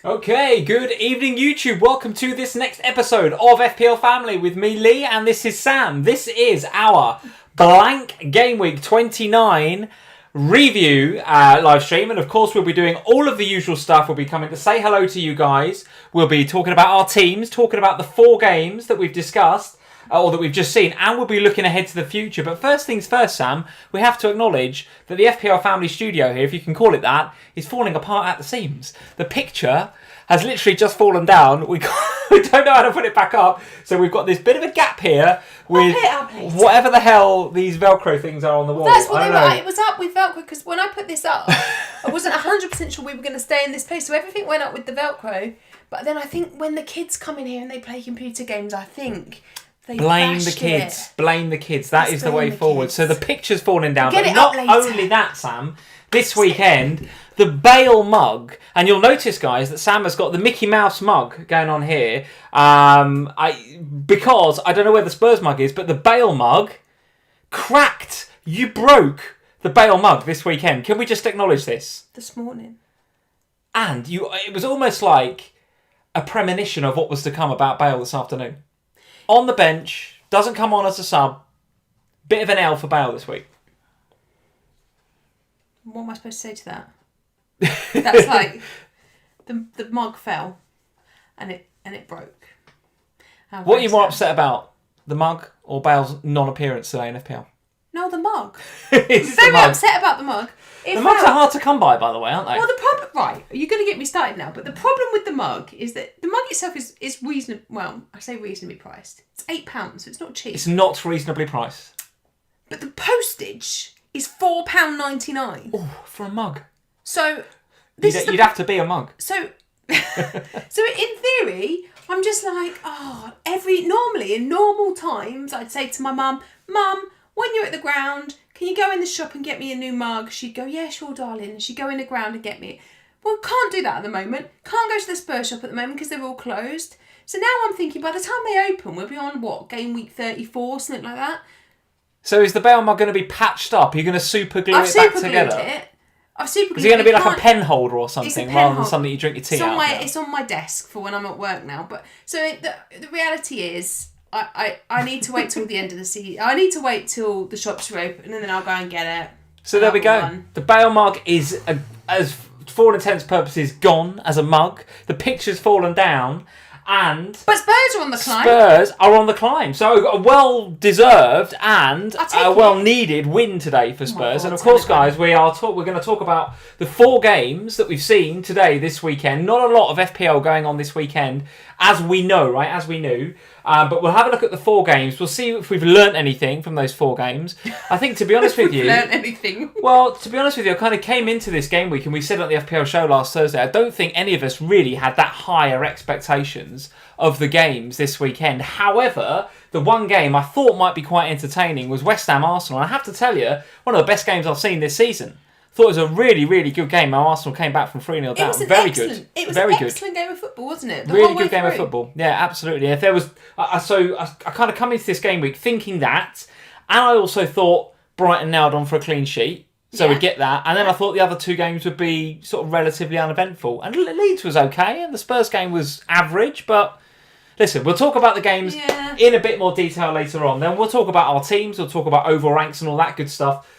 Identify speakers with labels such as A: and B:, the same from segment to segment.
A: Okay, good evening YouTube. Welcome to this next episode of FPL Family with me, Lee, and this is Sam. This is our blank Gameweek29 review live stream, and of course we'll be doing all of the usual stuff. We'll be coming to say hello to you guys. We'll be talking about our teams, talking about the 4 games that we've discussed, or that we've just seen, and we'll be looking ahead to the future. But first things first, Sam, we have to acknowledge that the FPL Family studio here, if you can call it that, is falling apart at the seams. The picture has literally just fallen down. We don't know how to put it back up, so we've got this bit of a gap here with whatever the hell these Velcro things are on the wall.
B: That's what they were. It was up with Velcro because when I put this up, I wasn't 100% sure we were going to stay in this place, so everything went up with the Velcro. But then I think when the kids come in here and they play computer games, I think blame the kids. Blame the kids. That is the way forward. So the picture's falling down. But not only that, Sam, this weekend, the Bale mug. And you'll notice, guys, that Sam has got the Mickey Mouse mug going on here. Because I don't know where the Spurs mug is, but the Bale mug cracked. You broke the Bale mug this weekend. Can we just acknowledge this? This morning. And
A: it was almost like a premonition of what was to come about Bale this afternoon. On the bench, doesn't come on as a sub. Bit of an L for Bale this week.
B: What am I supposed to say to that? That's like the mug fell and it broke.
A: What are you more upset about? The mug or Bale's non-appearance today in FPL?
B: No, the mug.
A: I'm
B: very upset about the mug.
A: The mugs are hard to come by the way, aren't they?
B: Well, the problem... Right, you're going to get me started now, but the problem with the mug is that the mug itself is reasonably... Well, I say reasonably priced. It's £8, so it's not cheap.
A: It's not reasonably priced.
B: But the postage is £4.99.
A: Oh, for a mug.
B: So...
A: You'd have to be a mug.
B: So in theory, I'm just like, normally, in normal times, I'd say to my mum, Mum, when you're at the ground, can you go in the shop and get me a new mug? She'd go, yeah, sure, darling. And she'd go in the ground and get me. Well, can't do that at the moment. Can't go to the Spurs shop at the moment because they're all closed. So now I'm thinking by the time they open, we'll be on, Gameweek 34, something like that.
A: So is the Bale mug going to be patched up? Are you going to super glue it back together?
B: I've super glued it.
A: Is it going to be like a pen holder or something rather than something you drink your tea out of?
B: It's on my desk for when I'm at work now. But so the reality is... I need to wait till the end of the season. I need to wait till the shops are open and then I'll go and get it.
A: So there we go. The Bale mug is, as for all intents and purposes, gone as a mug. The picture's fallen down. But
B: Spurs are on the climb.
A: Spurs are on the climb. So a well-deserved and a well-needed win today for Spurs. And of course, guys, we're going to talk about the 4 games that we've seen today, this weekend. Not a lot of FPL going on this weekend, as we know, right? As we knew. But we'll have a look at the 4 games. We'll see if we've learnt anything from those 4 games. I think, to be honest with you...
B: learnt anything?
A: Well, to be honest with you, I kind of came into this game week, and we said on the FPL show last Thursday, I don't think any of us really had that higher expectations of the games this weekend. However, the one game I thought might be quite entertaining was West Ham Arsenal. And I have to tell you, one of the best games I've seen this season. Thought it was a really, really good game. Arsenal came back from 3-0 down. Very good.
B: It was an excellent game of football, wasn't it?
A: Really good game of football. Yeah, absolutely. If there was, I kind of come into this game week thinking that, and I also thought Brighton nailed on for a clean sheet, so we'd get that. And then I thought the other 2 games would be sort of relatively uneventful. And Leeds was okay, and the Spurs game was average. But listen, we'll talk about the games in a bit more detail later on. Then we'll talk about our teams. We'll talk about overall ranks and all that good stuff.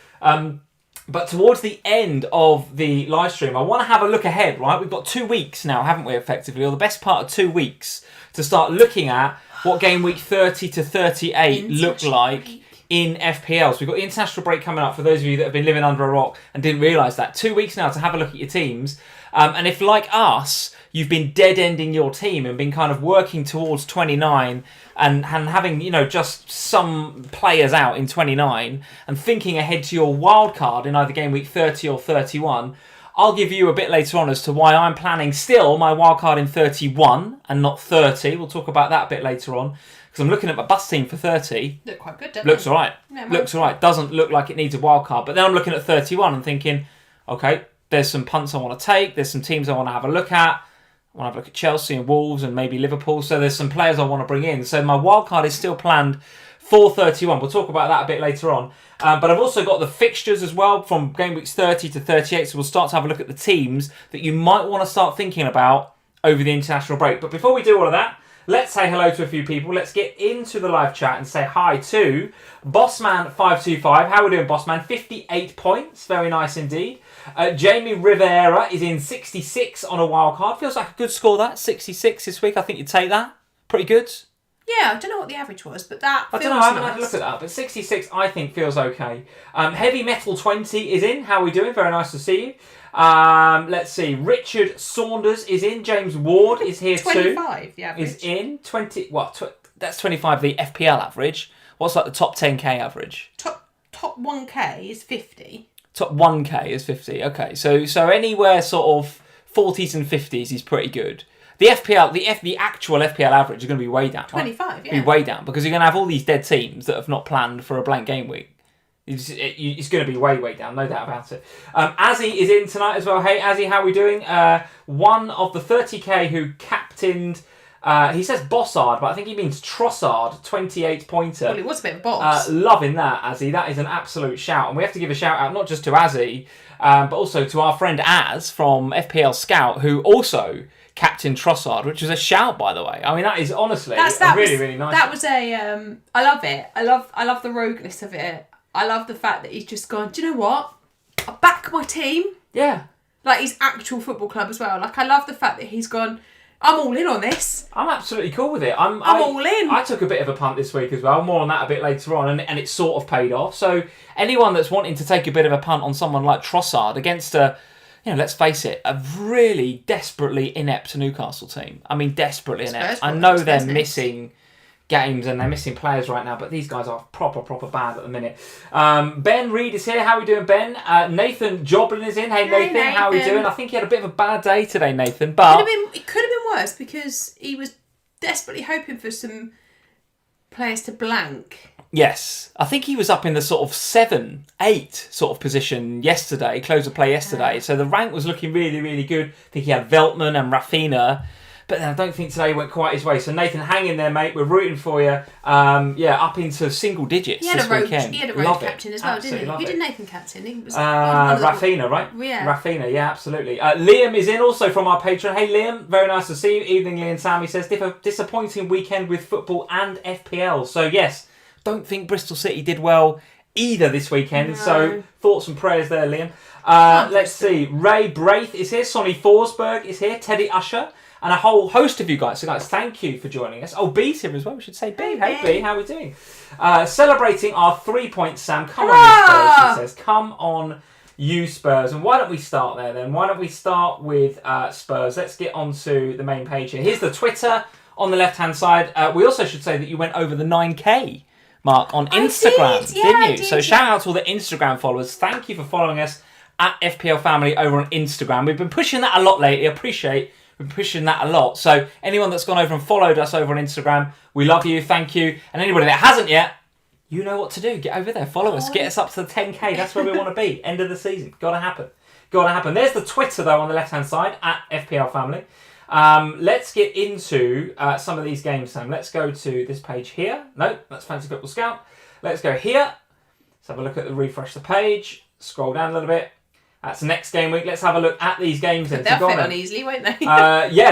A: But towards the end of the live stream, I want to have a look ahead, right? We've got 2 weeks now, haven't we, effectively? Or the best part of 2 weeks to start looking at what game week 30 to 38 look like in FPL. So we've got the international break coming up for those of you that have been living under a rock and didn't realise that. 2 weeks now to have a look at your teams. And if, like us, you've been dead-ending your team and been kind of working towards 29 and having, just some players out in 29 and thinking ahead to your wild card in either game week 30 or 31, I'll give you a bit later on as to why I'm planning still my wild card in 31 and not 30. We'll talk about that a bit later on because I'm looking at my bus team for 30.
B: Look quite good, doesn't
A: Looks
B: it?
A: all right. Yeah, looks all right. Doesn't look like it needs a wild card. But then I'm looking at 31 and thinking, okay, there's some punts I want to take. There's some teams I want to have a look at. I want to have a look at Chelsea and Wolves and maybe Liverpool. So there's some players I want to bring in. So my wildcard is still planned for 31. We'll talk about that a bit later on. But I've also got the fixtures as well from game weeks 30 to 38. So we'll start to have a look at the teams that you might want to start thinking about over the international break. But before we do all of that, let's say hello to a few people. Let's get into the live chat and say hi to Bossman525. How are we doing, Bossman? 58 points. Very nice indeed. Jamie Rivera is in 66 on a wildcard. Feels like a good score, that. 66 this week. I think you'd take that. Pretty good.
B: Yeah, I don't know what the average was, but that feels
A: I don't know, I haven't
B: nice.
A: had a look at that, but 66 I think feels okay. Heavy Metal 20 is in. How are we doing? Very nice to see you. Let's see. Richard Saunders is in. James Ward is here
B: 25,
A: too.
B: 25, the average.
A: Is in. 20. That's 25 the FPL average. What's like the top 10k average?
B: Top 1k is 50.
A: Top 1k is 50. Okay, so anywhere sort of 40s and 50s is pretty good. The actual FPL average is going to be way down.
B: 25,
A: right?
B: yeah.
A: Be way down because you're going to have all these dead teams that have not planned for a blank game week. It's going to be way down, no doubt about it. Azzy is in tonight as well. Hey, Azzy, how are we doing? One of the 30k who captained, he says Bossard, but I think he means Trossard, 28-pointer.
B: Well, it was a bit of boss.
A: Loving that, Azzy. That is an absolute shout. And we have to give a shout out not just to Azzy, but also to our friend Az from FPL Scout, who also captain Trossard, which was a shout, by the way. I mean, that is honestly really nice.
B: That was a. I love it. I love the rogueness of it. I love the fact that he's just gone, do you know what? I back my team.
A: Yeah.
B: Like his actual football club as well. Like I love the fact that he's gone, I'm all in on this.
A: I'm absolutely cool with it. I'm
B: all in.
A: I took a bit of a punt this week as well. More on that a bit later on, and it sort of paid off. So anyone that's wanting to take a bit of a punt on someone like Trossard against let's face it, a really desperately inept Newcastle team. I mean, desperately inept. I know they're missing games and they're missing players right now, but these guys are proper bad at the minute. Ben Reed is here. How are we doing, Ben? Nathan Joblin is in. Hey, Nathan, how are we doing? I think he had a bit of a bad day today, Nathan, but
B: it could have been worse because he was desperately hoping for some players to blank.
A: Yes, I think he was up in the sort of 7-8 sort of position yesterday, close of play yesterday. Yeah. So the rank was looking really good. I think he had Veltman and Rafinha, but then I don't think today went quite his way. So Nathan, hang in there, mate. We're rooting for you. Up into single digits this weekend.
B: He had a road captain as well,
A: absolutely
B: didn't he? Who did Nathan captain? He was
A: Rafinha, right?
B: Yeah.
A: Rafinha, yeah, absolutely. Liam is in also from our Patreon. Hey, Liam, very nice to see you. Evening, Liam Sammy says, disappointing weekend with football and FPL. So yes, don't think Bristol City did well either this weekend. No. So thoughts and prayers there, Liam. Let's see. Ray Braith is here. Sonny Forsberg is here. Teddy Usher. And a whole host of you guys. So guys, thank you for joining us. Oh, B's here as well. We should say B. Hey, B, how are we doing? Celebrating our 3 points, Sam. Come on, you Spurs, he says. Come on, you Spurs. And why don't we start there then? Why don't we start with Spurs? Let's get onto the main page here. Here's the Twitter on the left-hand side. We also should say that you went over the 9K mark on Instagram, didn't you? So shout out to all the Instagram followers. Thank you for following us at FPL Family over on Instagram. We've been pushing that a lot lately. I appreciate we've been pushing that a lot. So anyone that's gone over and followed us over on Instagram, we love you, thank you. And anybody that hasn't yet, you know what to do. Get over there, follow us, get us up to the 10K. That's where we want to be. End of the season. Gotta happen. There's the Twitter though on the left-hand side at FPL Family. Let's get into some of these games, Sam. Let's go to this page here. No, that's Fantasy Football Scout. Let's go here. Let's have a look at refresh the page. Scroll down a little bit. That's the next game week. Let's have a look at these games.
B: They'll fit on easily, won't they?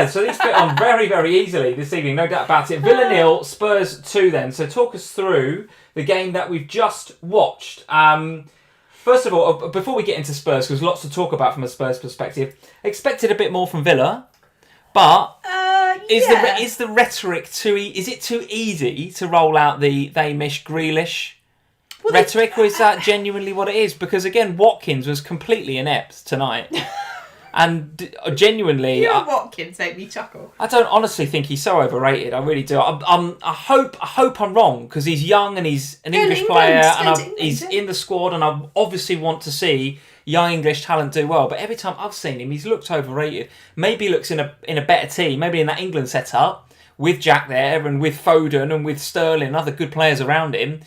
A: So these fit on very easily this evening, no doubt about it. Villa 0, Spurs 2 then. So talk us through the game that we've just watched. First of all, before we get into Spurs, because lots to talk about from a Spurs perspective, expected a bit more from Villa. But is the rhetoric is it too easy to roll out the they mish Grealish rhetoric, or is that genuinely what it is? Because again, Watkins was completely inept tonight, and genuinely,
B: Watkins made me chuckle.
A: I don't honestly think he's so overrated. I really do. I hope I'm wrong because he's young and he's an English player and he's in the squad, and I obviously want to see young English talent do well, but every time I've seen him, he's looked overrated. Maybe he looks in a better team, maybe in that England setup, with Jack there and with Foden and with Sterling and other good players around him,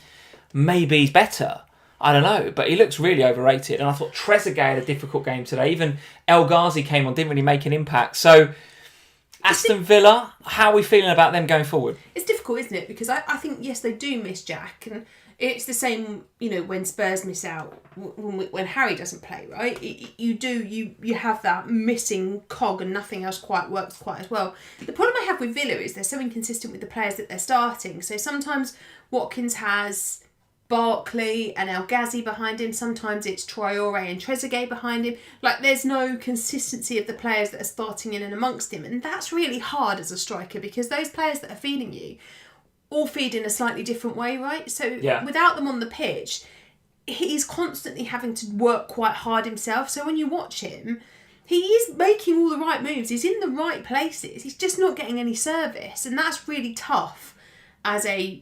A: maybe he's better. I don't know, but he looks really overrated. And I thought Trezeguet had a difficult game today. Even El Ghazi came on, didn't really make an impact. So Aston Villa, how are we feeling about them going forward?
B: It's difficult, isn't it? Because I think, yes, they do miss Jack, and It's the same, when Spurs miss out, when Harry doesn't play, right? You have that missing cog and nothing else quite works quite as well. The problem I have with Villa is they're so inconsistent with the players that they're starting. So sometimes Watkins has Barkley and El Ghazi behind him. Sometimes it's Traore and Trezeguet behind him. Like, there's no consistency of the players that are starting in and amongst him. And that's really hard as a striker, because those players that are feeding you all feed in a slightly different way, right? So without them on the pitch, he's constantly having to work quite hard himself. So when you watch him, he is making all the right moves. He's in the right places. He's just not getting any service. And that's really tough as a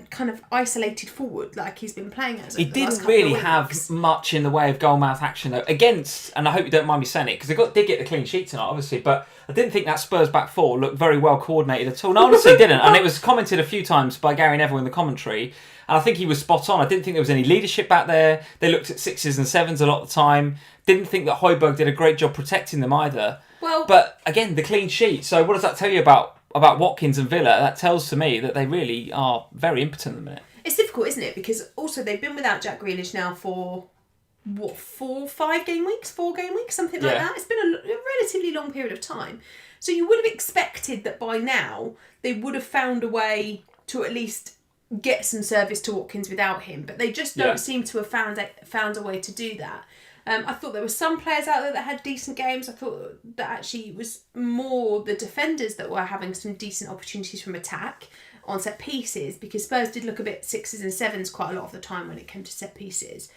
B: kind of isolated forward like he's been playing as.
A: He didn't really have much in the way of goal-mouth action, though, against, and I hope you don't mind me saying it, because they did get the clean sheet tonight, obviously, but I didn't think that Spurs back four looked very well coordinated at all. No, honestly, didn't. And it was commented a few times by Gary Neville in the commentary, and I think he was spot on. I didn't think there was any leadership back there. They looked at sixes and sevens a lot of the time. Didn't think that Højbjerg did a great job protecting them either.
B: Well,
A: but again, the clean sheet. So what does that tell you about Watkins and Villa? That tells to me that they really are very impotent at the minute.
B: It's difficult, isn't it? Because also they've been without Jack Grealish now for, 4 game weeks, something like that. It's been a relatively long period of time. So you would have expected that by now they would have found a way to at least get some service to Watkins without him. But they just don't seem to have found a way to do that. I thought there were some players out there that had decent games. I thought that actually it was more the defenders that were having some decent opportunities from attack on set pieces, because Spurs did look a bit sixes and sevens quite a lot of the time when it came to set pieces.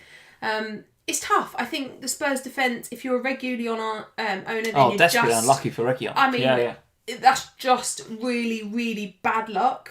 B: It's tough. I think the Spurs defence, if you're a regularly on our owner, then you're
A: desperately unlucky for Reguilon.
B: I mean, that's just really, really bad luck.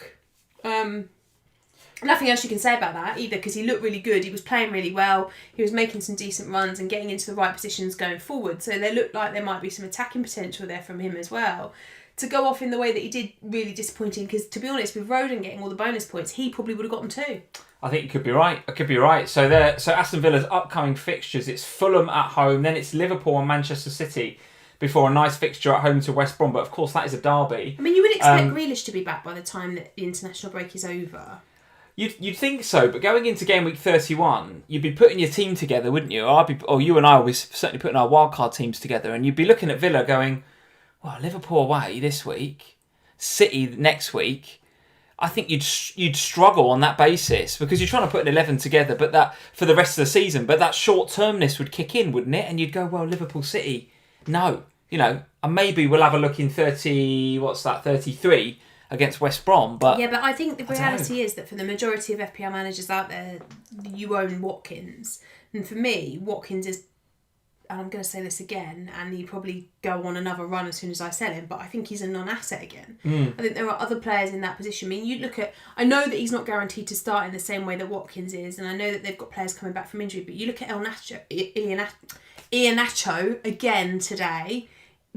B: Nothing else you can say about that either, because he looked really good. He was playing really well. He was making some decent runs and getting into the right positions going forward. So they looked like there might be some attacking potential there from him as well. To go off in the way that he did, really disappointing, because to be honest, with Rodon getting all the bonus points, he probably would have got them too. I
A: think you could be right. So Aston Villa's upcoming fixtures, it's Fulham at home, then it's Liverpool and Manchester City before a nice fixture at home to West Brom. But of course, that is a derby.
B: I mean, you would expect Grealish to be back by the time that the international break is over.
A: You'd think so, but going into Gameweek 31, you'd be putting your team together, wouldn't you? Or you and I will be certainly putting our wildcard teams together, and you'd be looking at Villa going, well, Liverpool away this week, City next week. I think you'd struggle on that basis, because you're trying to put an 11 together, but that for the rest of the season. But that short-termness would kick in, wouldn't it? And you'd go, well, Liverpool, City, no, and maybe we'll have a look in 33 against West Brom. But
B: yeah, but I think the reality is that for the majority of FPL managers out there, you own Watkins, and for me, Watkins is. And I'm going to say this again, and he'd probably go on another run as soon as I sell him, but I think he's a non-asset again. I think there are other players in that position. I mean, you look at... I know that he's not guaranteed to start in the same way that Watkins is, and I know that they've got players coming back from injury, but you look at Iheanacho again today,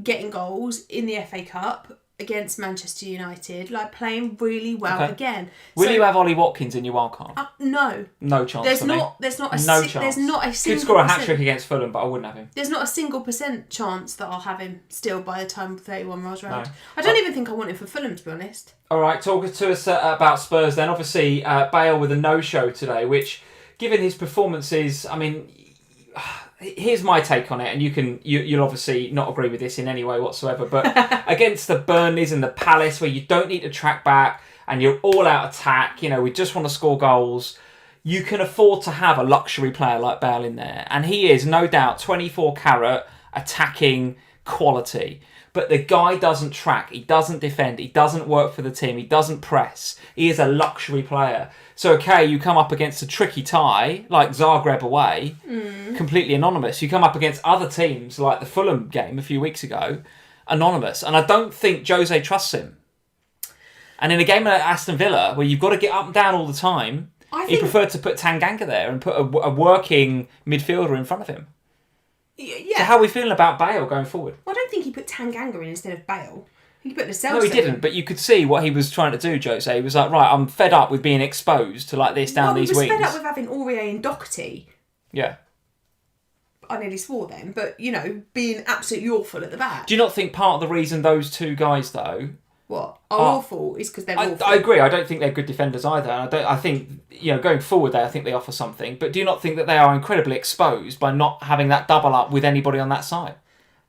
B: getting goals in the FA Cup against Manchester United, like playing really well again.
A: Will you have Ollie Watkins in your wildcard?
B: No.
A: No chance.
B: There's not a
A: chance.
B: There's not a single.
A: He'd score a hat-trick against Fulham, but I wouldn't have him.
B: There's not a single % chance that I'll have him still by the time 31 rolls around. No. I don't even think I want him for Fulham, to be honest.
A: All right, talk to us about Spurs then. Obviously, Bale with a no-show today, which, given his performances, I mean... Here's my take on it, and you'll obviously not agree with this in any way whatsoever, but against the Burnleys and the Palace, where you don't need to track back and you're all out attack, we just want to score goals, you can afford to have a luxury player like Bale in there, and he is no doubt 24 carat attacking quality. But the guy doesn't track, he doesn't defend, he doesn't work for the team, he doesn't press. He is a luxury player. So, okay, you come up against a tricky tie, like Zagreb away, completely anonymous. You come up against other teams, like the Fulham game a few weeks ago, anonymous. And I don't think Jose trusts him. And in a game at Aston Villa, where you've got to get up and down all the time, he preferred to put Tanganga there and put a working midfielder in front of him.
B: Yeah.
A: So how are we feeling about Bale going forward?
B: Well, I don't think he put Tanganga in instead of Bale. He put the
A: No, he didn't. But you could see what he was trying to do, Jose. He was like, right, I'm fed up with being exposed to like this down these wings.
B: He was fed up with having Aurier and Doherty.
A: Yeah.
B: I nearly swore then, but, being absolutely awful at the back.
A: Do you not think part of the reason those two guys, though,
B: are awful is because they're awful.
A: I agree. I don't think they're good defenders either. I think going forward, I think they offer something. But do you not think that they are incredibly exposed by not having that double up with anybody on that side?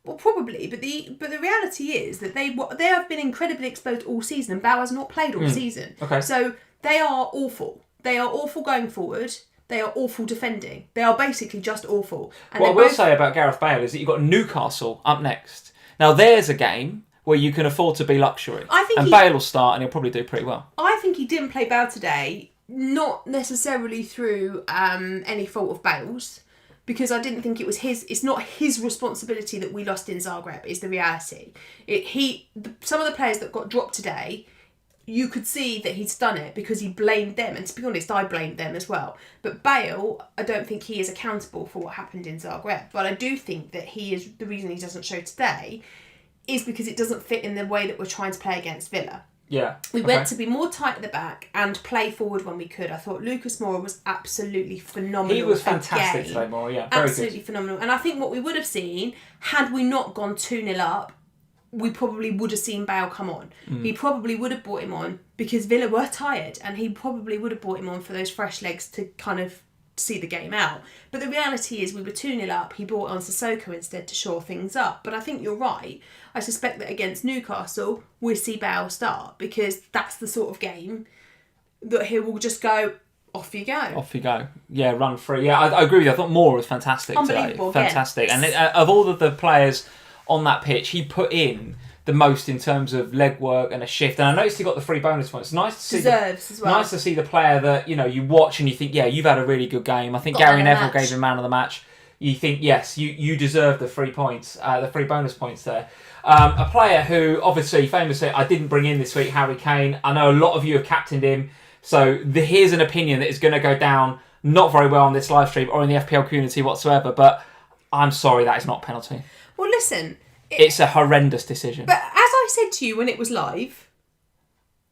B: Well, probably, but the reality is that they have been incredibly exposed all season, and Bale has not played all season.
A: Okay.
B: So they are awful. They are awful going forward. They are awful defending. They are basically just awful. And
A: what I will say about Gareth Bale is that you've got Newcastle up next. Now, there's a game where you can afford to be luxury. Bale will start and he'll probably do pretty well.
B: I think he didn't play Bale today, not necessarily through any fault of Bale's, because I didn't think it was his. It's not his responsibility that we lost in Zagreb, is the reality. Some of the players that got dropped today, you could see that he's done it because he blamed them. And to be honest, I blamed them as well. But Bale, I don't think he is accountable for what happened in Zagreb. But I do think that he is, the reason he doesn't show today is because it doesn't fit in the way that we're trying to play against Villa.
A: Yeah.
B: We went to be more tight at the back and play forward when we could. I thought Lucas Moura was absolutely phenomenal.
A: He was fantastic today, Moura, yeah. Very
B: absolutely
A: good.
B: Phenomenal. And I think what we would have seen, had we not gone 2-0 up, we probably would have seen Bale come on. He probably would have brought him on because Villa were tired, and he probably would have brought him on for those fresh legs to kind of see the game out. But the reality is we were 2-0 up. He brought on Sissoko instead to shore things up. But I think you're right. I suspect that against Newcastle, we'll see Bale start because that's the sort of game that he will just go, off you go.
A: Off you go. Yeah, run free. Yeah, I agree with you. I thought Moore was fantastic today. Fantastic. And of all of the players on that pitch, he put in the most in terms of leg work and a shift. And I noticed he got the free bonus points. Nice to see
B: as well.
A: Nice to see the player that you watch and you think, yeah, you've had a really good game. I think Gary Neville gave him man of the match. You think, yes, you deserve the 3 points, the 3 bonus points there. A player who, obviously, famously, I didn't bring in this week, Harry Kane. I know a lot of you have captained him. So here's an opinion that is going to go down not very well on this live stream or in the FPL community whatsoever. But I'm sorry, that is not a penalty.
B: Well, listen.
A: It's a horrendous decision.
B: But as I said to you when it was live,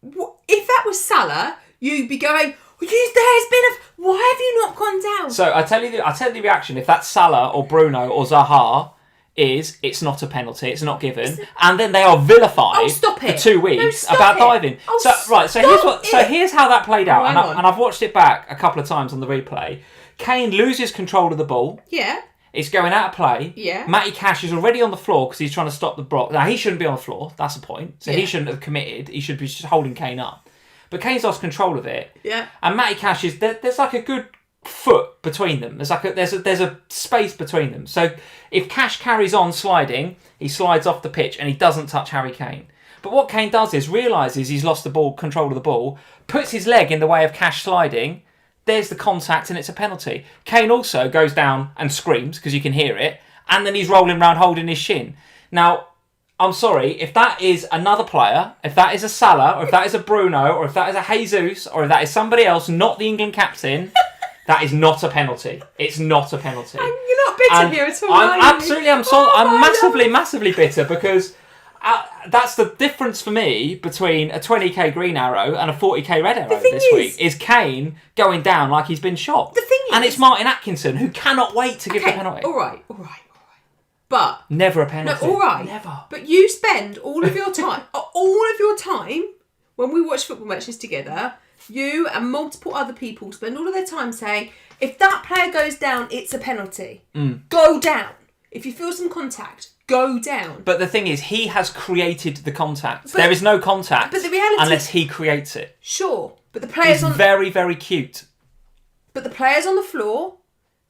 B: if that was Salah, you'd be going, why have you not gone down?
A: So I tell you the reaction. If that's Salah or Bruno or Zaha, it's not a penalty. It's not given, and then they are vilified for 2 weeks about diving. Here's how that played out, and I've watched it back a couple of times on the replay. Kane loses control of the ball.
B: Yeah.
A: It's going out of play.
B: Yeah.
A: Matty Cash is already on the floor because he's trying to stop the block. Now, he shouldn't be on the floor. That's the point. So he shouldn't have committed. He should be just holding Kane up. But Kane's lost control of it.
B: Yeah.
A: And Matty Cash is... There's like a good foot between them. There's a space between them. So if Cash carries on sliding, he slides off the pitch and he doesn't touch Harry Kane. But what Kane does is realises he's lost control of the ball, puts his leg in the way of Cash sliding. There's the contact and it's a penalty. Kane also goes down and screams because you can hear it, and then he's rolling around holding his shin. Now, I'm sorry, if that is another player, if that is a Salah, or if that is a Bruno, or if that is a Jesus, or if that is somebody else, not the England captain, that is not a penalty. It's not a penalty.
B: And you're not bitter here at all,
A: I'm massively bitter because... that's the difference for me between a 20k green arrow and a 40k red arrow this week. Is Kane going down like he's been shot?
B: The thing is,
A: and it's Martin Atkinson who cannot wait to give the penalty.
B: All right. But
A: never a penalty.
B: No, all right.
A: Never.
B: But you spend all of your time, when we watch football matches together. You and multiple other people spend all of their time saying, if that player goes down, it's a penalty. Go down. If you feel some contact, go down.
A: But the thing is, he has created the contact. There is no contact unless he creates it.
B: Sure, but the player's
A: very, very cute.
B: But the player's on the floor.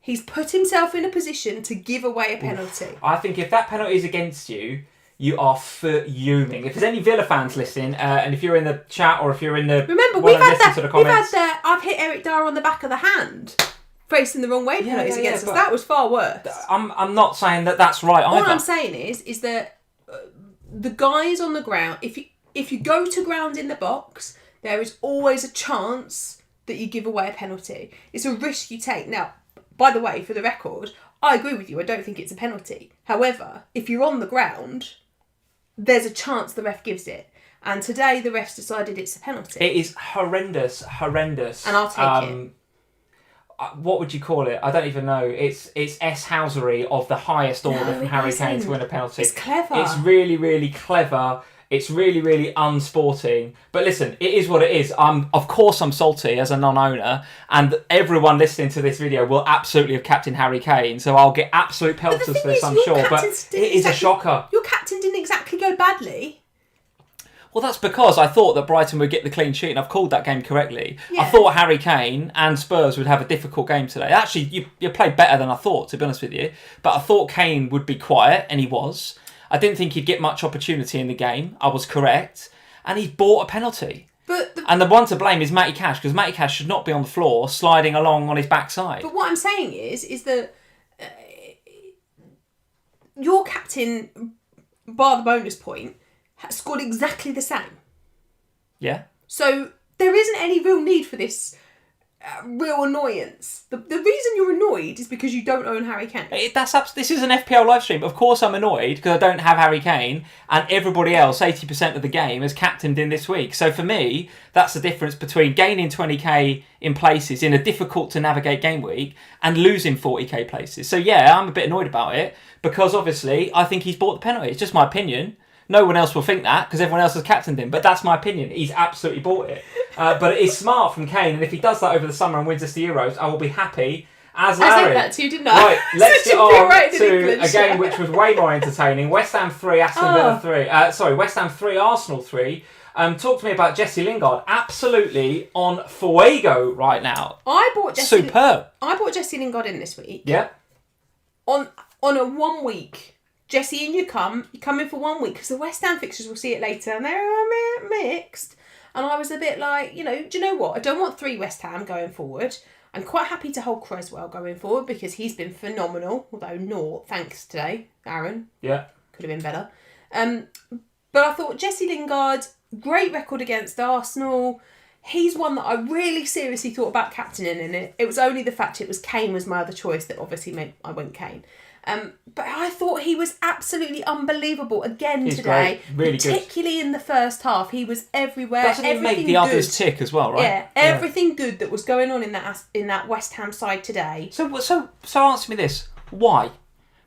B: He's put himself in a position to give away a penalty.
A: I think if that penalty is against you, you are fuming. If there's any Villa fans listening, and if you're in the chat or if you're in the...
B: Remember, we've had that, I've hit Eric Dyer on the back of the hand. Facing the wrong way penalties against us. That was far worse.
A: I'm not saying that that's right either.
B: All I'm saying is that the guys on the ground, if you go to ground in the box, there is always a chance that you give away a penalty. It's a risk you take. Now, by the way, for the record, I agree with you. I don't think it's a penalty. However, if you're on the ground, there's a chance the ref gives it. And today the refs decided it's a penalty.
A: It is horrendous. And
B: I'll take it.
A: What would you call it? I don't even know. It's S-housery of the highest order from Harry Kane to win a penalty.
B: It's clever.
A: It's really, really clever. It's really, really unsporting. But listen, it is what it is. Of course I'm salty as a non-owner, and everyone listening to this video will absolutely have captained Harry Kane, so I'll get absolute pelters for this, I'm sure. But it is a shocker.
B: Your captain didn't exactly go badly.
A: Well, that's because I thought that Brighton would get the clean sheet, and I've called that game correctly.
B: Yeah.
A: I thought Harry Kane and Spurs would have a difficult game today. Actually, you played better than I thought, to be honest with you. But I thought Kane would be quiet, and he was. I didn't think he'd get much opportunity in the game. I was correct. And he's bought a penalty. And the one to blame is Matty Cash, because Matty Cash should not be on the floor sliding along on his backside.
B: But what I'm saying is that your captain, bar the bonus point, scored exactly the same. Yeah. So there isn't any real need for this real annoyance. The reason you're annoyed is because you don't own Harry Kane.
A: This is an FPL live stream. Of course I'm annoyed because I don't have Harry Kane, and everybody else, 80% of the game, has captained in this week. So for me, that's the difference between gaining 20k in places in a difficult to navigate game week and losing 40k places. So yeah, I'm a bit annoyed about it because obviously I think he's bought the penalty. It's just my opinion. No one else will think that because everyone else has captained him. But that's my opinion. He's absolutely bought it. But it is smart from Kane. And if he does that over the summer and wins us the Euros, I will be happy as Larry.
B: I said that too, didn't I?
A: Right, let's get on to a game which was way more entertaining. West Ham 3, Aston Villa 3. West Ham 3, Arsenal 3. Talk to me about Jesse Lingard. Absolutely on fuego right now. Superb.
B: I bought Jesse Lingard in this week.
A: Yeah.
B: On a 1 week. Jesse, in you come in for 1 week because the West Ham fixtures, we'll see it later, and they're mixed. And I was a bit like, do you know what? I don't want 3 West Ham going forward. I'm quite happy to hold Creswell going forward because he's been phenomenal, although not thanks today, Aaron.
A: Yeah.
B: Could have been better. But I thought Jesse Lingard, great record against Arsenal. He's one that I really seriously thought about captaining in it. It was only the fact Kane was my other choice that obviously meant I went Kane. But I thought he was absolutely unbelievable again today.
A: Great. Really
B: particularly
A: good.
B: In the first half. He was everywhere.
A: Doesn't he make the others tick as well, right?
B: Yeah, everything good that was going on in that West Ham side today.
A: So answer me this. Why?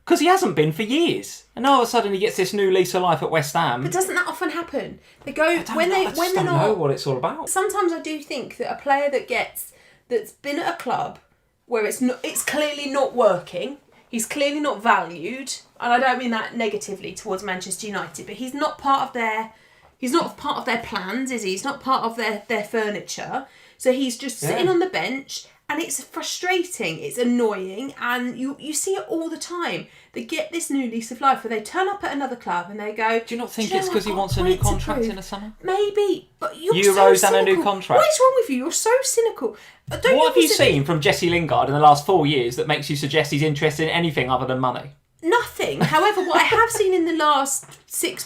A: Because he hasn't been for years. And all of a sudden he gets this new lease of life at West Ham.
B: But doesn't that often happen? They go
A: I don't know what it's all about.
B: Sometimes I do think that a player that's been at a club where it's clearly not working. He's clearly not valued, and I don't mean that negatively towards Manchester United, but he's not part of their plans, is he? He's not part of their furniture. So he's just sitting on the bench, and it's frustrating, it's annoying, and you see it all the time. They get this new lease of life where they turn up at another club and they go,
A: do you not think it's because he wants a new contract in the summer?
B: Maybe, but you're
A: Euros
B: so
A: and a new
B: cynical.
A: contract.
B: What is wrong with you? You're so cynical.
A: What have you seen from Jesse Lingard in the last 4 years that makes you suggest he's interested in anything other than money?
B: Nothing. However, what I have seen in the last 6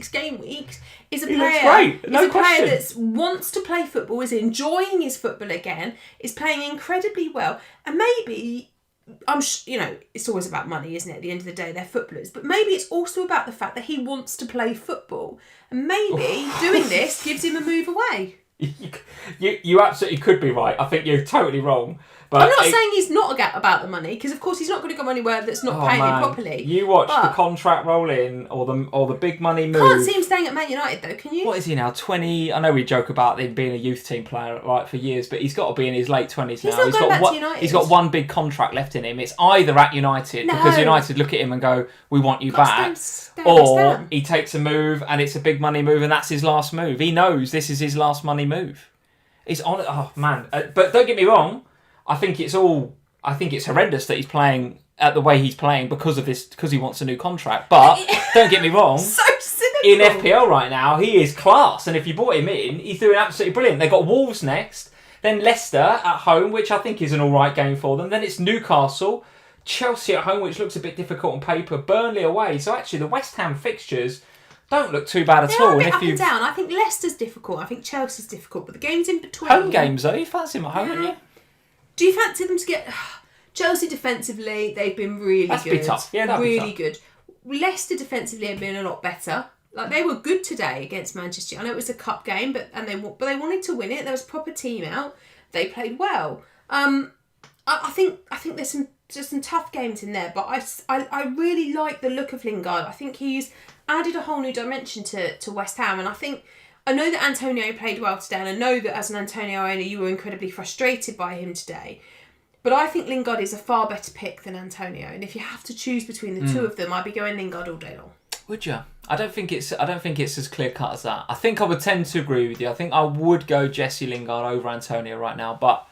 B: game weeks is a player that wants to play football, is enjoying his football again, is playing incredibly well, and maybe it's always about money, isn't it? At the end of the day, they're footballers, but maybe it's also about the fact that he wants to play football, and maybe doing this gives him a move away.
A: You absolutely could be right. I think you're totally wrong. But
B: I'm not saying he's not about the money, because of course he's not going to go anywhere that's not paying him properly.
A: You watch the contract roll in or the big money move.
B: Can't see him staying at Man United though, can you?
A: What is he now? 20? I know we joke about him being a youth team player for years, but he's got to be in his late 20s now.
B: He's not going back to United.
A: He's got one big contract left in him. It's either at United because United look at him and go, "We want you back," or he takes a move and it's a big money move and that's his last move. He knows this is his last money move. He's on it. Oh man! But don't get me wrong. I think it's horrendous that he's playing at the way he's playing because he wants a new contract. But don't get me wrong.
B: So cynical.
A: In FPL right now, he is class, and if you bought him in, he's doing absolutely brilliant. They've got Wolves next, then Leicester at home, which I think is an all right game for them. Then it's Newcastle, Chelsea at home, which looks a bit difficult on paper, Burnley away. So actually, the West Ham fixtures don't look too bad at all.
B: They're a bit up and down. I think Leicester's difficult. I think Chelsea's difficult, but the games in between.
A: Home games though, you fancy them at home, don't you?
B: Do you fancy them to get Chelsea defensively? They've been really good.
A: Be tough. Yeah, that'd
B: really
A: be tough.
B: good. Leicester defensively have been a lot better. Like they were good today against Manchester. I know it was a cup game, but they wanted to win it. There was a proper team out. They played well. I think there's some tough games in there, but I really like the look of Lingard. I think he's added a whole new dimension to West Ham. And I know that Antonio played well today, and I know that as an Antonio owner, you were incredibly frustrated by him today. But I think Lingard is a far better pick than Antonio. And if you have to choose between the two of them, I'd be going Lingard all day long.
A: Would you? I don't think it's as clear cut as that. I think I would tend to agree with you. I think I would go Jesse Lingard over Antonio right now, but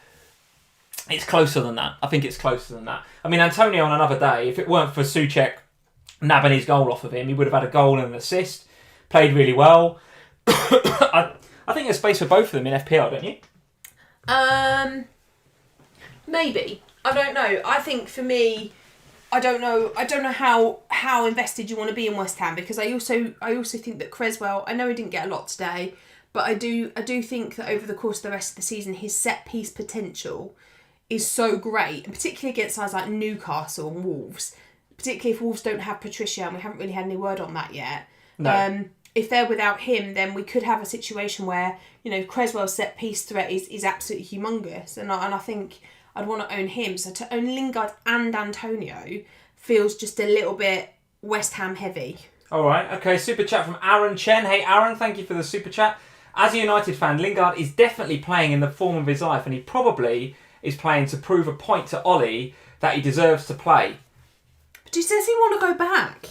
A: it's closer than that. I think it's closer than that. I mean, Antonio on another day, if it weren't for Souček nabbing his goal off of him, he would have had a goal and an assist. Played really well. I think there's space for both of them in FPL, don't you?
B: Maybe. I don't know. I think for me, I don't know how invested you want to be in West Ham, because I also think that Cresswell, I know he didn't get a lot today, but I do think that over the course of the rest of the season, his set piece potential is so great, and particularly against sides like Newcastle and Wolves, particularly if Wolves don't have Patricia, and we haven't really had any word on that yet. No. If they're without him, then we could have a situation where, Cresswell's set piece threat is absolutely humongous, and I think I'd want to own him. So to own Lingard and Antonio feels just a little bit West Ham heavy.
A: All right, okay. Super chat from Aaron Chen. Hey, Aaron, thank you for the super chat. As a United fan, Lingard is definitely playing in the form of his life, and he probably is playing to prove a point to Ollie that he deserves to play.
B: But does he want to go back?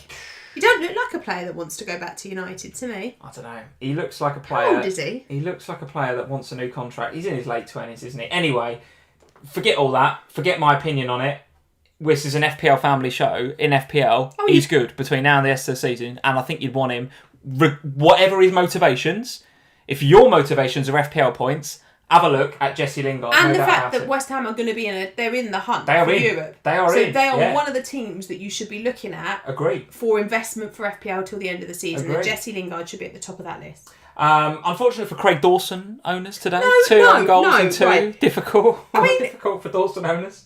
B: You don't look like a player that wants to go back to United to me.
A: I don't know. He looks like a player...
B: How old is he?
A: He looks like a player that wants a new contract. He's in his late 20s, isn't he? Anyway, forget all that. Forget my opinion on it. This is an FPL family show. In FPL, he's good between now and the rest of the season, and I think you'd want him, whatever his motivations. If your motivations are FPL points, have a look at Jesse Lingard.
B: And the fact that West Ham are going to be they're in the hunt for Europe.
A: They are in.
B: So they are one of the teams that you should be looking at.
A: Agree.
B: For investment for FPL till the end of the season.
A: Agree.
B: And Jesse Lingard should be at the top of that list.
A: Unfortunately for Craig Dawson owners today, 2 own goals and 2. Right. Difficult. Difficult for Dawson owners.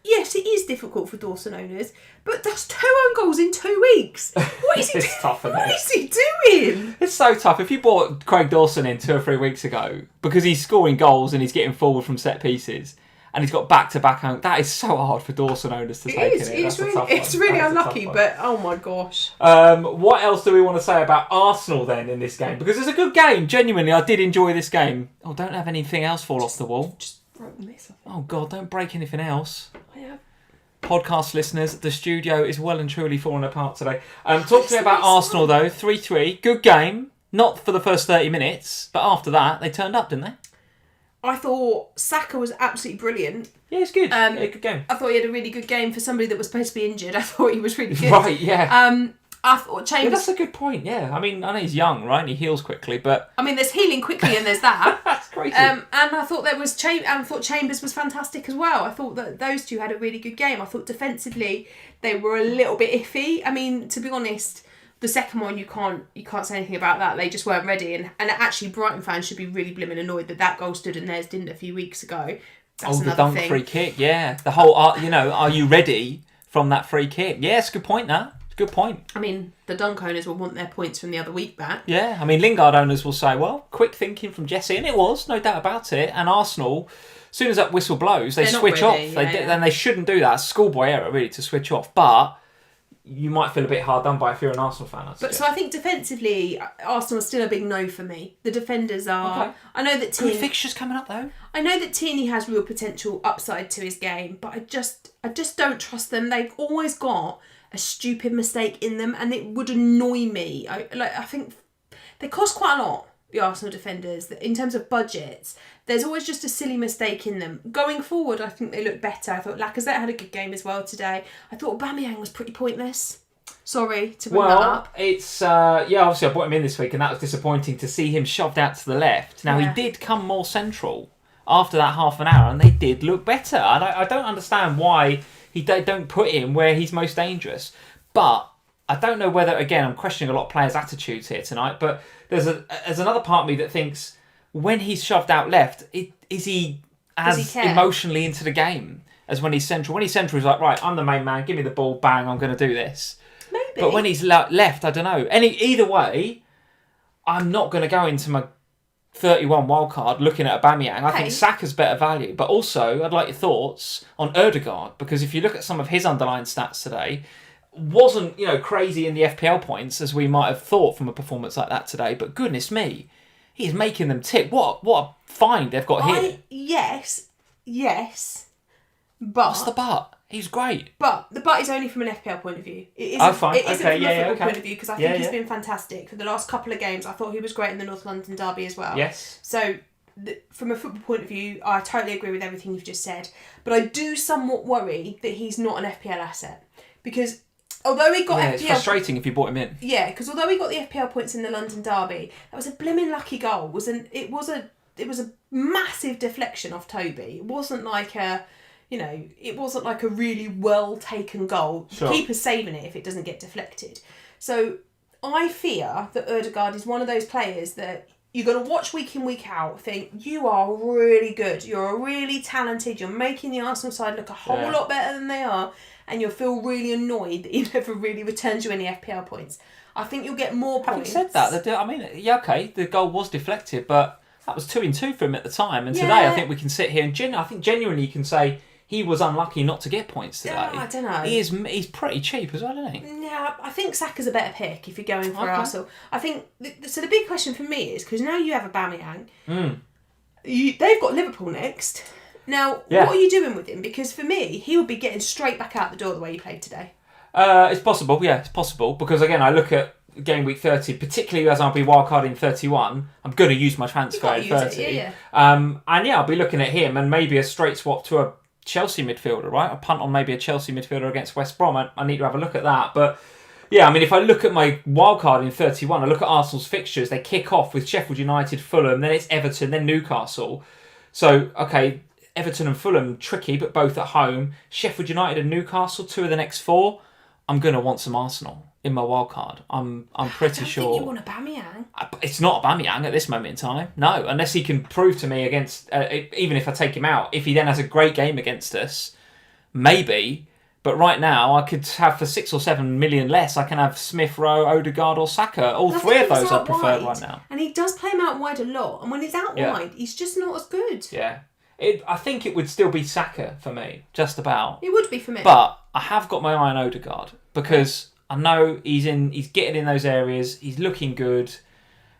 B: Yes, it is difficult for Dawson owners, but that's 2 own goals in 2 weeks. What is he doing?
A: Tough,
B: what is he doing?
A: It's so tough. If you bought Craig Dawson in 2 or 3 weeks ago, because he's scoring goals and he's getting forward from set pieces, and he's got back-to-back home, that is so hard for Dawson owners to take in.
B: It's really unlucky, but oh my gosh.
A: What else do we want to say about Arsenal then in this game? Because it's a good game. Genuinely, I did enjoy this game. Oh, don't have anything else fall off the wall.
B: Just broke this.
A: Oh God, don't break anything else.
B: I have.
A: Podcast listeners, the studio is well and truly falling apart today. Talk to me about Arsenal though. 3-3, good game. Not for the first 30 minutes, but after that they turned up, didn't they?
B: I thought Saka was absolutely brilliant.
A: Yeah, it's good. Good game.
B: I thought he had a really good game for somebody that was supposed to be injured. I thought he was really good.
A: Right, yeah.
B: I thought Chambers...
A: Yeah, that's a good point, yeah. I mean, I know he's young, right? And he heals quickly, but...
B: I mean, there's healing quickly and there's that.
A: That's crazy.
B: And I thought I thought Chambers was fantastic as well. I thought that those two had a really good game. I thought defensively they were a little bit iffy. I mean, to be honest, the second one you can't say anything about that. They just weren't ready. And actually, Brighton fans should be really blimmin' annoyed that goal stood and theirs didn't a few weeks ago. That's
A: the dunk free kick, yeah. The whole, are you ready from that free kick? Yeah, it's a good point, that. Good point.
B: I mean, the dunk owners will want their points from the other week back.
A: Yeah, I mean, Lingard owners will say, well, quick thinking from Jesse, and it was, no doubt about it. And Arsenal, as soon as that whistle blows, they switch off. And they shouldn't do that. It's a schoolboy error, really, to switch off. But you might feel a bit hard done by if you're an Arsenal fan.
B: So I think defensively, Arsenal is still a big no for me. The defenders are... Okay. I know that
A: good fixtures coming up, though.
B: I know that Tierney has real potential upside to his game, but I just don't trust them. They've always got a stupid mistake in them, and it would annoy me. I think they cost quite a lot, the Arsenal defenders, in terms of budgets. There's always just a silly mistake in them. Going forward, I think they look better. I thought Lacazette had a good game as well today. I thought Aubameyang was pretty pointless. Sorry to bring that up.
A: It's obviously I brought him in this week, and that was disappointing to see him shoved out to the left. Now he did come more central after that half an hour, and they did look better. And I don't understand why they don't put him where he's most dangerous. But I don't know whether, again, I'm questioning a lot of players' attitudes here tonight, but there's another part of me that thinks when he's shoved out left, is he as emotionally into the game as when he's central? When he's central, he's like, right, I'm the main man, give me the ball, bang, I'm going to do this.
B: Maybe.
A: But when he's left, I don't know. Either way, I'm not going to go into my 31 wildcard looking at Aubameyang. I think Saka's better value. But also, I'd like your thoughts on Ødegaard, because if you look at some of his underlying stats today, wasn't, crazy in the FPL points as we might have thought from a performance like that today. But goodness me, he's making them tick. What a find they've got here.
B: Yes, but...
A: What's the but? He's great.
B: But the but is only from an FPL point of view. It isn't,
A: fine.
B: It isn't
A: Okay,
B: from a football
A: okay.
B: point of view, because I think he's been fantastic for the last couple of games. I thought he was great in the North London derby as well.
A: Yes.
B: So, from a football point of view, I totally agree with everything you've just said. But I do somewhat worry that he's not an FPL asset. Because although he got FPL...
A: it's frustrating if you bought him in.
B: Yeah, because although he got the FPL points in the London derby, that was a blimmin' lucky goal. It was a massive deflection off Toby. It wasn't like a... it wasn't like a really well-taken goal.
A: Sure.
B: The keeper's saving it if it doesn't get deflected. So I fear that Ødegaard is one of those players that you're going to watch week in, week out, think, you are really good, you're really talented, you're making the Arsenal side look a whole lot better than they are, and you'll feel really annoyed that he never really returns you any FPL points. I think you'll get more points.
A: Having said that, the goal was deflected, but that was 2-2 for him at the time. And today I think we can sit here and I think genuinely you can say he was unlucky not to get points today.
B: Yeah, I don't know.
A: He's pretty cheap as well, isn't he?
B: Yeah, I think Saka's a better pick if you're going for Arsenal. I think so. The big question for me is, because now you have Aubameyang, they've got Liverpool next. Now, what are you doing with him? Because for me, he would be getting straight back out the door the way he played today.
A: It's possible. Yeah, it's possible. Because again, I look at Gameweek 30, particularly as I'll be wildcarding 31. I'm going to use my transfer in 30. I'll be looking at him and maybe a straight swap to a Chelsea midfielder, right? A punt on maybe a Chelsea midfielder against West Brom. I need to have a look at that. But yeah, I mean, if I look at my wildcard in 31, I look at Arsenal's fixtures. They kick off with Sheffield United, Fulham, then it's Everton, then Newcastle. So, okay, Everton and Fulham, tricky, but both at home. Sheffield United and Newcastle, 2 of the next 4. I'm going to want some Arsenal in my wildcard. I'm pretty sure.
B: I think you want Aubameyang.
A: It's not Aubameyang at this moment in time. No, unless he can prove to me against, even if I take him out, if he then has a great game against us, maybe. But right now, I could have for 6 or 7 million less, I can have Smith Rowe, Ødegaard or Saka. All 3 of those I prefer right now.
B: And he does play him out wide a lot. And when he's out wide, he's just not as good.
A: Yeah. I think it would still be Saka for me, just about.
B: It would be for me.
A: But I have got my eye on Ødegaard because I know he's getting in those areas. He's looking good.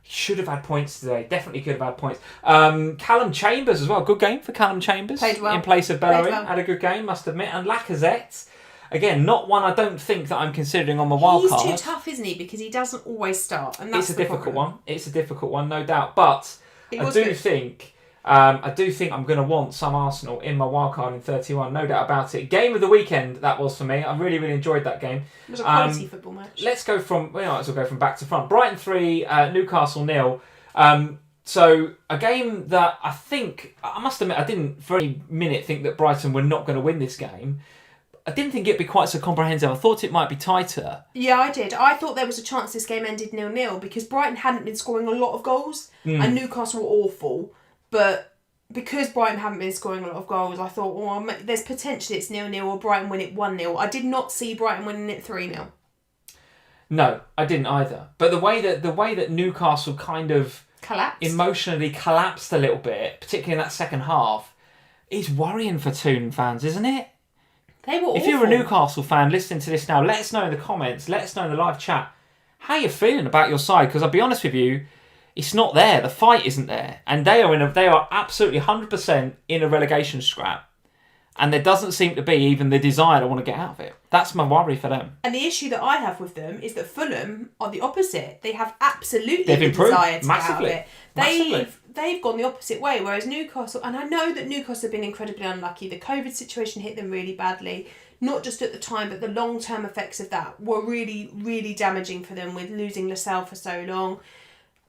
A: He should have had points today. Definitely could have had points. Callum Chambers as well. Good game for Callum Chambers.
B: Played well.
A: In place of Bellerin. Had a good game, must admit. And Lacazette, again, not one I don't think that I'm considering on my wild card.
B: He's too tough, isn't he? Because he doesn't always start. And that's
A: It's a difficult one. It's a difficult one, no doubt. But I do think I'm going to want some Arsenal in my wildcard in 31, no doubt about it. Game of the weekend, that was for me. I really, really enjoyed that game.
B: It was a quality football match.
A: Let's go from, we might as well go from back to front. Brighton 3, Newcastle 0. So a game that I think, I must admit, I didn't for any minute think that Brighton were not going to win this game. I didn't think it'd be quite so comprehensive. I thought it might be tighter.
B: Yeah, I did. I thought there was a chance this game ended 0-0 because Brighton hadn't been scoring a lot of goals and Newcastle were awful. But because Brighton haven't been scoring a lot of goals, I thought, there's potentially it's 0-0 or Brighton win it 1-0. I did not see Brighton winning it 3-0.
A: No, I didn't either. But the way that Newcastle kind of emotionally collapsed a little bit, particularly in that second half, is worrying for Toon fans, isn't it?
B: They were awful.
A: If you're a Newcastle fan listening to this now, let us know in the comments, let us know in the live chat how you're feeling about your side. Because I'll be honest with you, it's not there. The fight isn't there, and they are absolutely 100% in a relegation scrap, and there doesn't seem to be even the desire to want to get out of it. That's my worry for them.
B: And the issue that I have with them is that Fulham are the opposite. They have absolutely
A: They've improved
B: desire to
A: massively.
B: get out of it. They've gone the opposite way, whereas Newcastle, and I know that Newcastle have been incredibly unlucky. The COVID situation hit them really badly, not just at the time, but the long-term effects of that were really, really damaging for them with losing Lascelles for so long.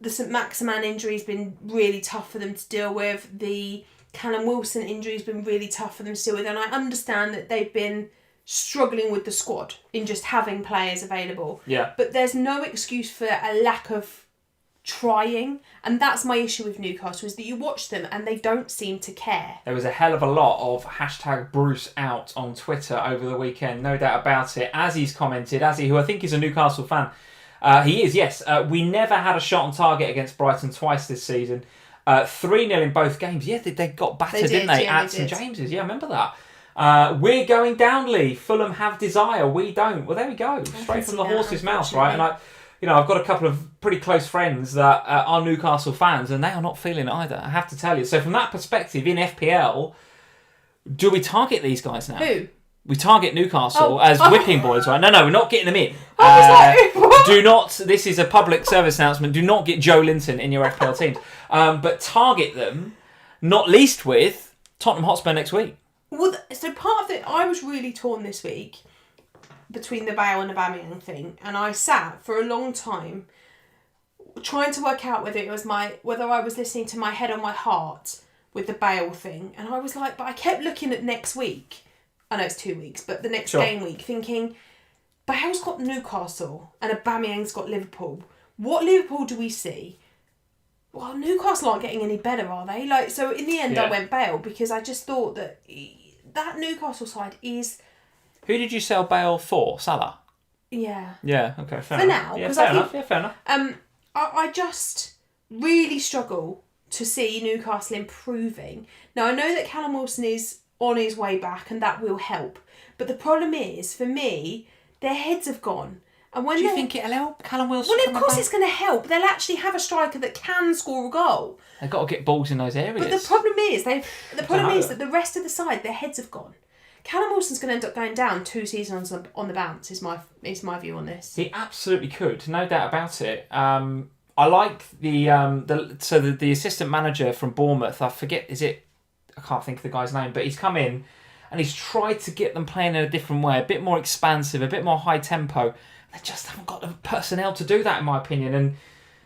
B: The St Maximin injury has been really tough for them to deal with. The Callum Wilson injury has been really tough for them to deal with. And I understand that they've been struggling with the squad in just having players available.
A: Yeah.
B: But there's no excuse for a lack of trying. And that's my issue with Newcastle, is that you watch them and they don't seem to care.
A: There was a hell of a lot of #BruceOut on Twitter over the weekend, no doubt about it. Azzy's commented, Azzy, who I think is a Newcastle fan, he is, yes. We never had a shot on target against Brighton twice this season. 3-0 in both games. Yeah, they got battered, didn't they? At St James's. Yeah, I remember that. We're going down, Lee. Fulham have desire. We don't. Well, there we go. Straight from the horse's mouth, right? And I've got a couple of pretty close friends that are Newcastle fans, and they are not feeling it either, I have to tell you. So from that perspective, in FPL, do we target these guys now?
B: Who?
A: We target Newcastle as whipping boys, right? No, we're not getting them in. Do not, this is a public service announcement, do not get Joe Linton in your FPL teams. But target them, not least with Tottenham Hotspur next week.
B: Well, so part of it, I was really torn this week between the Bale and Aubameyang thing, and I sat for a long time trying to work out whether I was listening to my head or my heart with the Bale thing, and I was like, but I kept looking at next week. I know it's 2 weeks, but the next game week, thinking, Bale's got Newcastle and Aubameyang's got Liverpool. What Liverpool do we see? Well, Newcastle aren't getting any better, are they? So in the end, I went Bale because I just thought that Newcastle side is.
A: Who did you sell Bale for? Salah.
B: Yeah.
A: Yeah. Okay. Fair
B: for
A: enough.
B: now,
A: Yeah. Fair enough. Yeah. Fair enough.
B: I just really struggle to see Newcastle improving. Now I know that Callum Wilson is on his way back, and that will help. But the problem is, for me, their heads have gone. And when
A: do you think it'll help Callum Wilson?
B: Well, of course it's going to help. They'll actually have a striker that can score a goal.
A: They've got to get balls in those areas.
B: But the problem is that the rest of the side, their heads have gone. Callum Wilson's going to end up going down 2 seasons on the bounce. Is my view on this.
A: He absolutely could, no doubt about it. I like the assistant manager from Bournemouth. I can't think of the guy's name, but he's come in and he's tried to get them playing in a different way, a bit more expansive, a bit more high tempo. They just haven't got the personnel to do that, in my opinion, and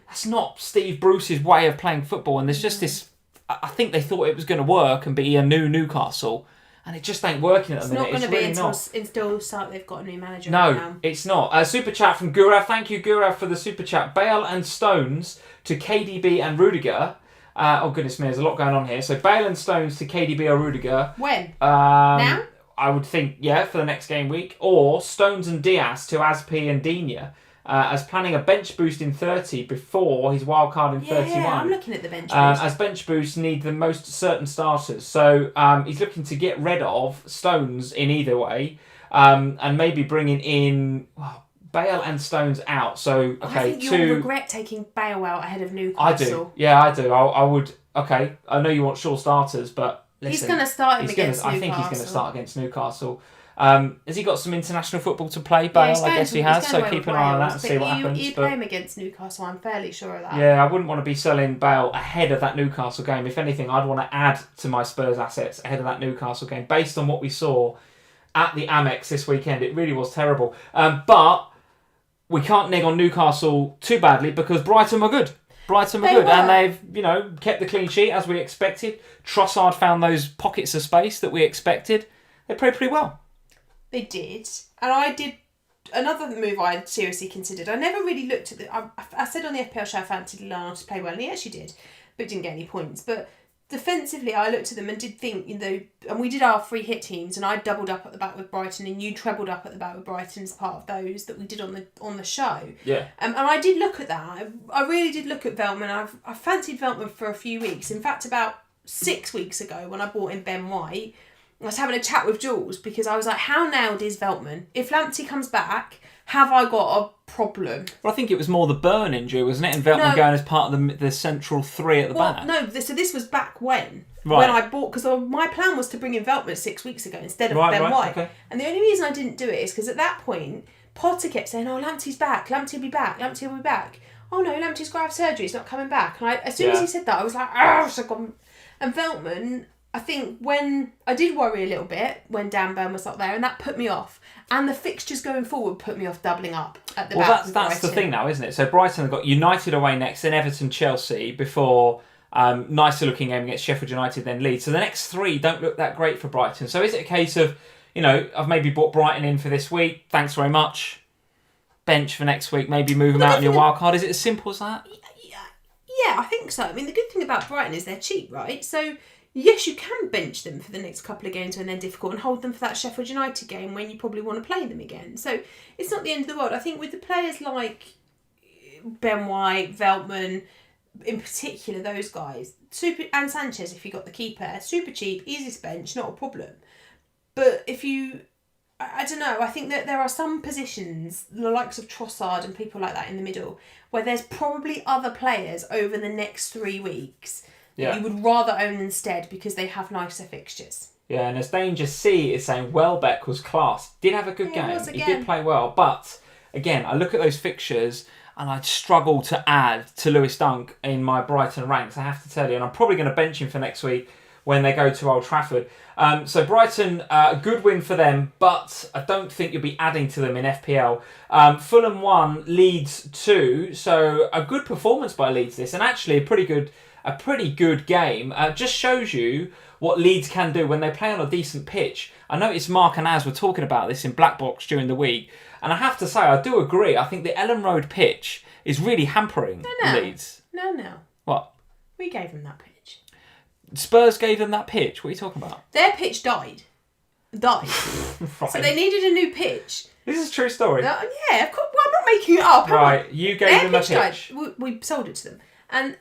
A: that's not Steve Bruce's way of playing football. And there's just this. I think they thought it was going to work and be a new Newcastle, and it just ain't working at the minute.
B: It's not going to be until they've got a new manager.
A: No, it's not. Super chat from Gaurav. Thank you, Gaurav, for the super chat. Bale and Stones to KDB and Rudiger. Oh goodness me, there's a lot going on here. So Bale and Stones to KDB or Rudiger.
B: When?
A: Now? I would think, for the next game week. Or Stones and Diaz to Aspi and Digne, as planning a bench boost in 30 before his wildcard in 31.
B: Yeah, I'm looking at the bench boost.
A: As bench boosts need the most certain starters. So he's looking to get rid of Stones in either way, and maybe bringing in... Bale and Stones out, so okay.
B: I think you'll regret taking Bale out ahead of Newcastle.
A: I do, yeah, I do. I would. Okay, I know you want sure starters, but listen,
B: he's going to start him against Newcastle.
A: I think he's going to start against Newcastle. Has he got some international football to play, Bale? I guess he has. So keep an eye on that and see what happens.
B: You play him against Newcastle. I'm fairly sure of that.
A: Yeah, I wouldn't want to be selling Bale ahead of that Newcastle game. If anything, I'd want to add to my Spurs assets ahead of that Newcastle game, based on what we saw at the Amex this weekend. It really was terrible, but we can't neg on Newcastle too badly because Brighton were good. And they've, kept the clean sheet as we expected. Trossard found those pockets of space that we expected. They played pretty well.
B: They did. And I did another move I had seriously considered. I never really looked at I said on the FPL show I fancied Lallana to play well, and he actually did, but didn't get any points. But defensively, I looked at them and did think, and we did our free hit teams, and I doubled up at the back with Brighton, and you trebled up at the back with Brighton as part of those that we did on the show.
A: Yeah.
B: And I did look at that. I really did look at Veltman. I fancied Veltman for a few weeks. In fact, about 6 weeks ago, when I bought in Ben White, I was having a chat with Jules because I was like, how nailed is Veltman? If Lamptey comes back, have I got a problem?
A: Well, I think it was more the burn injury, wasn't it? And Veltman going as part of the central three at the back.
B: No, so this was back when I bought, because my plan was to bring in Veltman 6 weeks ago instead of Ben White. Okay. And the only reason I didn't do it is because at that point, Potter kept saying, oh, Lamptey's back, Lamptey will be back, Lamptey will be back. Oh no, Lamptey's got to have surgery, he's not coming back. And as soon as he said that, I was like, and Veltman, I think when I did worry a little bit when Dan Burn was up there, and that put me off. And the fixtures going forward put me off doubling up at the back.
A: Well, that's the thing now, isn't it? So Brighton have got United away next, then Everton, Chelsea, before nicer looking game against Sheffield United, then Leeds. So the next three don't look that great for Brighton. So is it a case of, I've maybe brought Brighton in for this week, thanks very much, bench for next week, maybe move them out in your wild card? Is it as simple as that?
B: Yeah, I think so. I mean, the good thing about Brighton is they're cheap, right? So yes, you can bench them for the next couple of games when they're difficult and hold them for that Sheffield United game when you probably want to play them again. So it's not the end of the world. I think with the players like Ben White, Veltman, in particular, those guys, and Sanchez, if you got the keeper, super cheap, easiest bench, not a problem. But if you... I don't know, I think that there are some positions, the likes of Trossard and people like that in the middle, where there's probably other players over the next 3 weeks that you would rather own instead because they have nicer fixtures.
A: Yeah, and as Danger C is saying, Welbeck was class. Did have a good game. He did play well. But, again, I look at those fixtures and I'd struggle to add to Lewis Dunk in my Brighton ranks, I have to tell you. And I'm probably going to bench him for next week when they go to Old Trafford. So Brighton, a good win for them, but I don't think you'll be adding to them in FPL. Fulham 1, Leeds 2. So a good performance by Leeds this, and actually a pretty good game. Just shows you what Leeds can do when they play on a decent pitch. I noticed Mark and Az were talking about this in Black Box during the week, and I have to say, I do agree. I think the Ellen Road pitch is really hampering Leeds.
B: No.
A: What?
B: We gave them that pitch.
A: Spurs gave them that pitch? What are you talking about?
B: Their pitch died. Right. So they needed a new pitch.
A: This is a true story.
B: Yeah, of course. Well, I'm not making it up.
A: Right, you gave them a pitch.
B: We sold it to them. And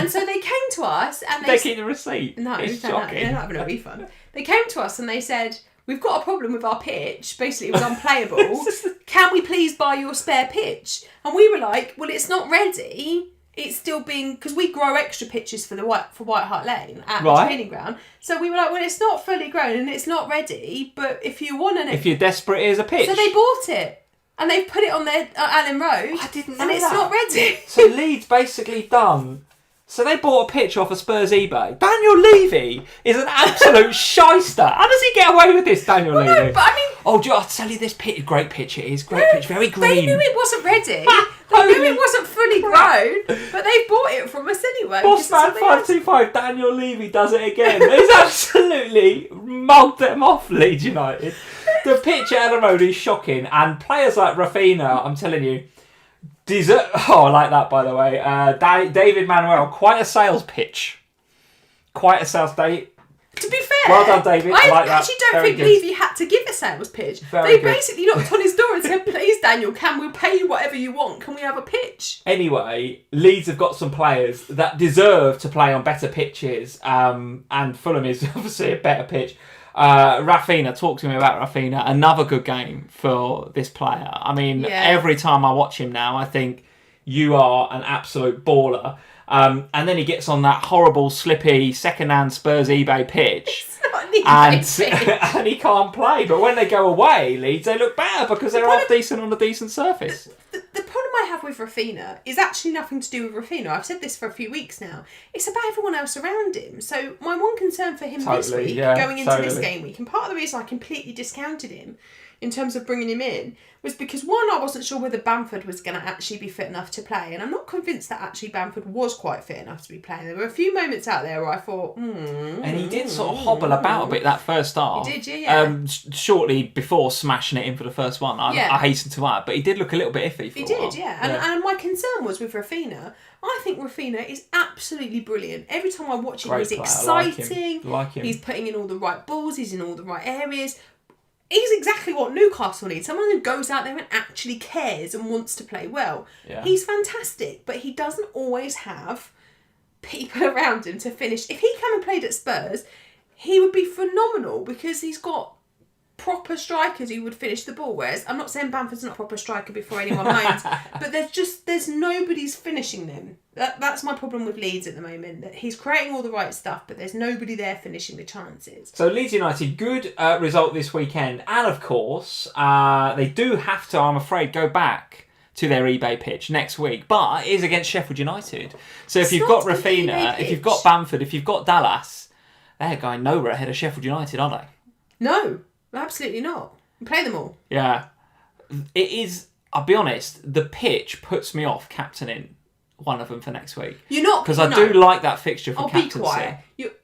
B: so they came to us and
A: they keep the receipt.
B: No,
A: it's
B: they're not having a refund. They came to us and they said, we've got a problem with our pitch. Basically, it was unplayable. Can we please buy your spare pitch? And we were like, well, it's not ready. It's still being... Because we grow extra pitches for White Hart Lane at the training ground. So we were like, well, it's not fully grown and it's not ready. But if you want
A: if you're desperate, here's a pitch.
B: So they bought it. And they've put it on their Allen Road.
A: I didn't know
B: and it's not ready.
A: So Leeds basically done. So they bought a pitch off of Spurs eBay. Daniel Levy is an absolute shyster. How does he get away with this, Daniel Levy?
B: No, but I mean...
A: I'll tell you this pitch. Great pitch it is. Great pitch. Very green.
B: They knew it wasn't ready. They knew it wasn't fully grown. But they bought it from us anyway.
A: Bossman 525, Daniel Levy does it again. He's absolutely mugged them off, Leeds United. The pitch at Ellen Road is shocking. And players like Rafinha, I'm telling you, I like that, by the way. David Manuel, quite a sales pitch. Quite a sales day.
B: To be fair,
A: well done, David. I like that.
B: Actually don't think Levy had to give a sales pitch. They basically knocked on his door and said, please, Daniel, can we pay you whatever you want? Can we have a pitch?
A: Anyway, Leeds have got some players that deserve to play on better pitches, and Fulham is obviously a better pitch. Rafinha, talk to me about Rafinha. Another good game for this player. I mean, every time I watch him now, I think you are an absolute baller. And then he gets on that horrible, slippy, second-hand Spurs eBay pitch. And he can't play. But when they go away, Leeds, they look better because they're half decent on a decent surface.
B: The problem I have with Rafinha is actually nothing to do with Rafinha. I've said this for a few weeks now. It's about everyone else around him. So my one concern for him this week, going into this game week, and part of the reason I completely discounted him in terms of bringing him in, was because, one, I wasn't sure whether Bamford was going to actually be fit enough to play, and I'm not convinced that actually Bamford was quite fit enough to be playing. There were a few moments out there where I thought, And
A: he did sort of hobble about a bit that first half.
B: He did, yeah.
A: Shortly before smashing it in for the first one, I hasten to add, but he did look a little bit iffy for a while.
B: He did, yeah. And my concern was with Rafinha. I think Rafinha is absolutely brilliant. Every time I watch him, he's exciting.
A: Like him.
B: He's putting in all the right balls. He's in all the right areas. He's exactly what Newcastle needs. Someone who goes out there and actually cares and wants to play well. Yeah. He's fantastic, but he doesn't always have people around him to finish. If he came and played at Spurs, he would be phenomenal because he's got proper strikers who would finish the ball. Whereas I'm not saying Bamford's not a proper striker before anyone minds, but there's nobody's finishing them. That's my problem with Leeds at the moment. That he's creating all the right stuff, but there's nobody there finishing the chances.
A: So Leeds United, good result this weekend, and of course they do have to, I'm afraid, go back to their eBay pitch next week, but it is against Sheffield United. So if you've got Rafinha, if you've got Bamford, if you've got Dallas, they're going nowhere ahead of Sheffield United, are they?
B: No. Absolutely not. You play them all.
A: Yeah. It is, I'll be honest, the pitch puts me off captaining one of them for next week.
B: You're not...
A: Because I do like that fixture for captaincy.
B: Be quiet.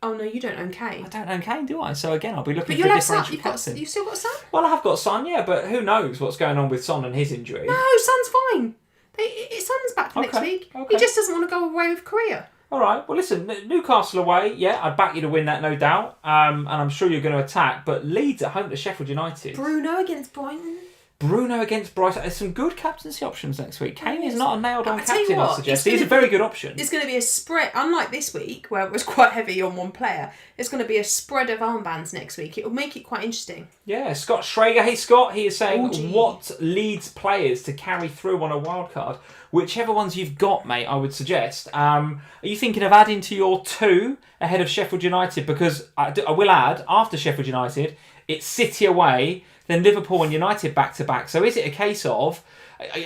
B: No, you don't own Kane.
A: I don't own Kane, do I? So again, I'll be looking for a differential captain.
B: You've still got Son?
A: Well, I have got Son, yeah, but who knows what's going on with Son and his injury.
B: No, Son's fine. Son's back for next week. Okay. He just doesn't want to go away with Korea.
A: All right. Well, listen, Newcastle away, I'd back you to win that, no doubt. And I'm sure you're going to attack. But Leeds at home to Sheffield United.
B: Bruno against Brighton.
A: Bruno against Brighton. There's some good captaincy options next week. Kane is not a nailed-on
B: tell you
A: captain, I
B: what,
A: suggest. He's a very good option.
B: It's going to be a spread, unlike this week, where it was quite heavy on one player. It's going to be a spread of armbands next week. It'll make it quite interesting.
A: Yeah, Scott Schrager. Hey, Scott. He is saying,
B: OG.
A: what Leeds players to carry through on a wildcard? Whichever ones you've got, mate, I would suggest. Are you thinking of adding to your 2 ahead of Sheffield United? Because I will add, after Sheffield United, it's City away, then Liverpool and United back-to-back. So is it a case of,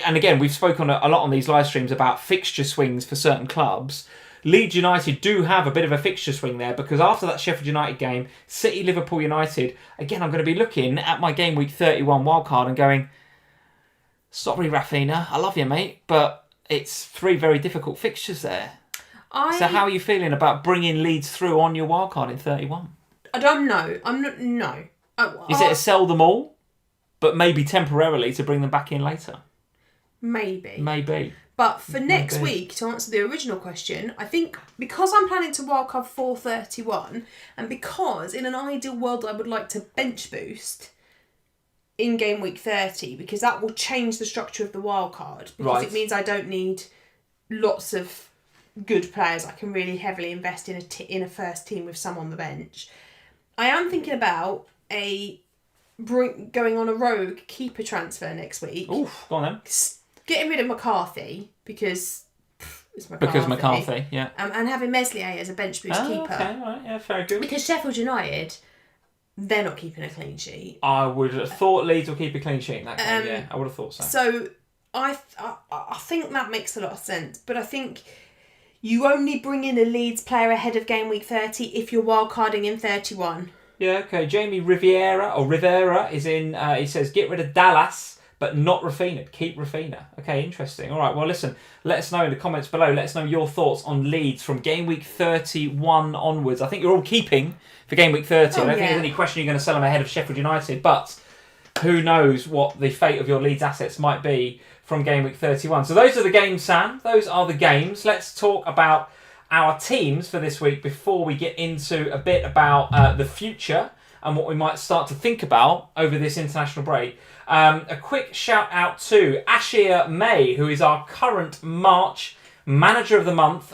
A: and again, we've spoken a lot on these live streams about fixture swings for certain clubs. Leeds United do have a bit of a fixture swing there, because after that Sheffield United game, City, Liverpool, United, again, I'm going to be looking at my Game Week 31 wildcard and going, sorry, Rafinha, I love you, mate, but it's 3 very difficult fixtures there. So how are you feeling about bringing Leeds through on your wildcard in 31?
B: I don't know. No.
A: Is it a sell them all, but maybe temporarily to bring them back in later?
B: Maybe. But for next week, to answer the original question, I think because I'm planning to wildcard 431, and because in an ideal world I would like to bench boost in Game Week 30, because that will change the structure of the wildcard, because it means I don't need lots of good players. I can really heavily invest in a first team with some on the bench. I am thinking about going on a rogue keeper transfer next week.
A: Oof, go on then.
B: Getting rid of McCarthy because it's McCarthy.
A: Because McCarthy, yeah.
B: And having Meslier as a bench boost keeper.
A: Okay, all right, yeah, very good.
B: Because Sheffield United, they're not keeping a clean sheet.
A: I would have thought Leeds will keep a clean sheet in that game, yeah. I would have thought so.
B: So I think that makes a lot of sense. But I think you only bring in a Leeds player ahead of Game Week 30 if you're wildcarding in 31.
A: Yeah, okay. Jamie Rivera is in. He says, get rid of Dallas, but not Rafinha. Keep Rafinha. Okay, interesting. All right, well, listen, let us know in the comments below. Let us know your thoughts on Leeds from Game Week 31 onwards. I think you're all keeping for Game Week 30. I don't think there's any question you're going to sell them ahead of Sheffield United, but who knows what the fate of your Leeds assets might be from Game Week 31. So those are the games, Sam. Those are the games. Let's talk about our teams for this week before we get into a bit about the future and what we might start to think about over this international break. A quick shout out to Ashir May, who is our current March Manager of the Month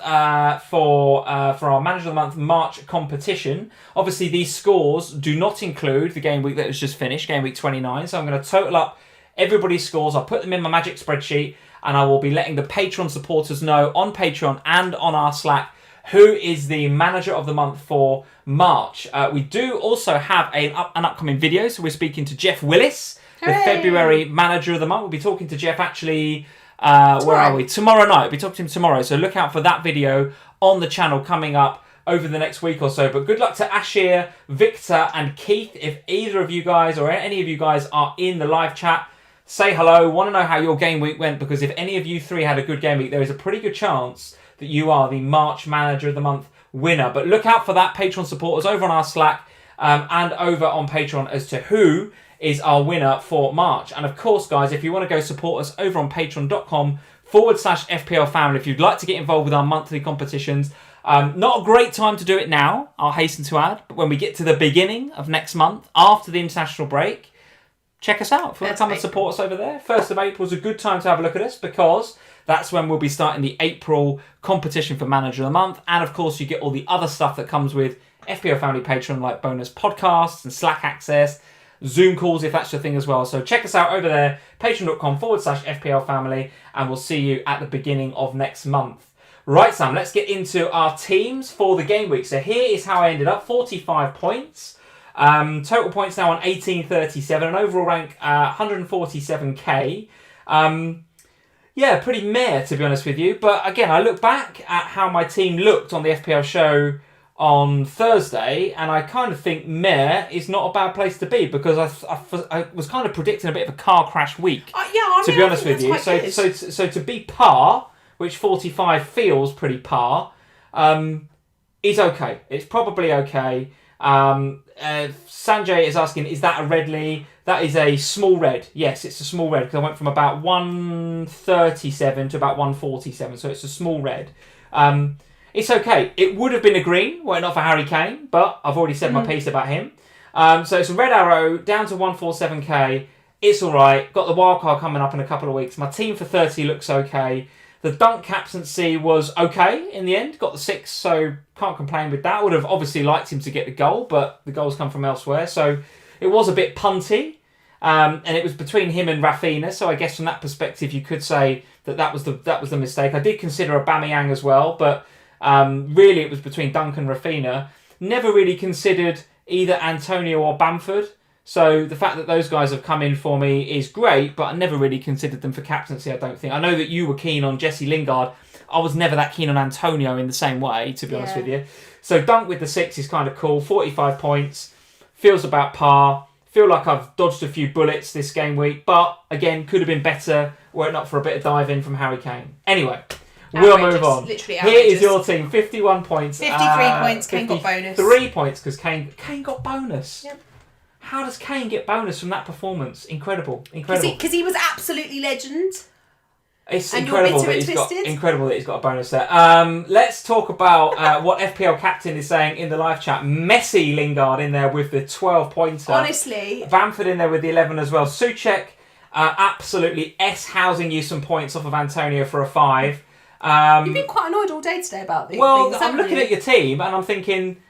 A: for our Manager of the Month March competition. Obviously, these scores do not include the game week that was just finished, Game Week 29. So I'm going to total up everybody's scores. I'll put them in my magic spreadsheet, and I will be letting the Patreon supporters know on Patreon and on our Slack who is the Manager of the Month for March. We do also have an upcoming video, so we're speaking to Jeff Willis, the February Manager of the Month. We'll be talking to Jeff actually, where are we? Tomorrow night. We'll be talking to him tomorrow, so look out for that video on the channel coming up over the next week or so. But good luck to Ashir, Victor and Keith. If either of you guys or any of you guys are in the live chat, say hello. Want to know how your game week went, because if any of you 3 had a good game week, there is a pretty good chance that you are the March Manager of the Month winner. But look out for that, Patreon supporters, over on our Slack and over on Patreon as to who is our winner for March. And of course, guys, if you want to go support us over on patreon.com/FPL Family, if you'd like to get involved with our monthly competitions, not a great time to do it now, I'll hasten to add, but when we get to the beginning of next month, after the international break, check us out. If you want to come and support us over there, 1st of April is a good time to have a look at us, because that's when we'll be starting the April competition for Manager of the Month. And of course, you get all the other stuff that comes with FPL Family Patreon, like bonus podcasts and Slack access, Zoom calls if that's your thing as well. So check us out over there, patreon.com/FPL Family, and we'll see you at the beginning of next month. Right, Sam, let's get into our teams for the game week. So here is how I ended up, 45 points. Total points now on 1837, an overall rank 147k. Yeah, pretty meh, to be honest with you. But again, I look back at how my team looked on the FPL show on Thursday, and I kind of think meh is not a bad place to be, because I was kind of predicting a bit of a car crash week, to be honest with you. So to be par, which 45 feels pretty par, is okay. It's probably okay. Sanjay is asking, is that a Redley? That is a small red. Yes, it's a small red, because I went from about 137 to about 147, so it's a small red. It's okay. It would have been a green were it not for Harry Kane, but I've already said my piece about him. So it's a red arrow down to 147k. It's all right. Got the wildcard coming up in a couple of weeks. My team for 30 looks okay. The dunk captaincy was okay in the end. Got the 6, so can't complain with that. Would have obviously liked him to get the goal, but the goals come from elsewhere. So it was a bit punty. And it was between him and Rafinha. So I guess from that perspective, you could say that was the mistake. I did consider Aubameyang as well, but really it was between Dunk and Rafinha. Never really considered either Antonio or Bamford. So the fact that those guys have come in for me is great, but I never really considered them for captaincy, I don't think. I know that you were keen on Jesse Lingard. I was never that keen on Antonio in the same way, to be honest with you. So Dunk with the 6 is kind of cool. 45 points. Feels about par. Feel like I've dodged a few bullets this game week, but again, could have been better were it not for a bit of dive in from Harry Kane. Anyway, we'll move on.
B: Literally
A: Here is your team. 51 points.
B: 53 points. Kane got bonus.
A: 3 points because Kane got bonus.
B: Yep.
A: How does Kane get bonus from that performance? Incredible.
B: Because he was absolutely legend.
A: It's
B: and
A: incredible
B: you're bitter
A: that he's got a bonus there. Let's talk about what FPL Captain is saying in the live chat. Messi Lingard in there with the 12-pointer.
B: Honestly.
A: Bamford in there with the 11 as well. Souček absolutely S-housing you some points off of Antonio for a 5.
B: You've been quite annoyed all day today about these
A: Well,
B: things,
A: I'm looking at your team and I'm thinking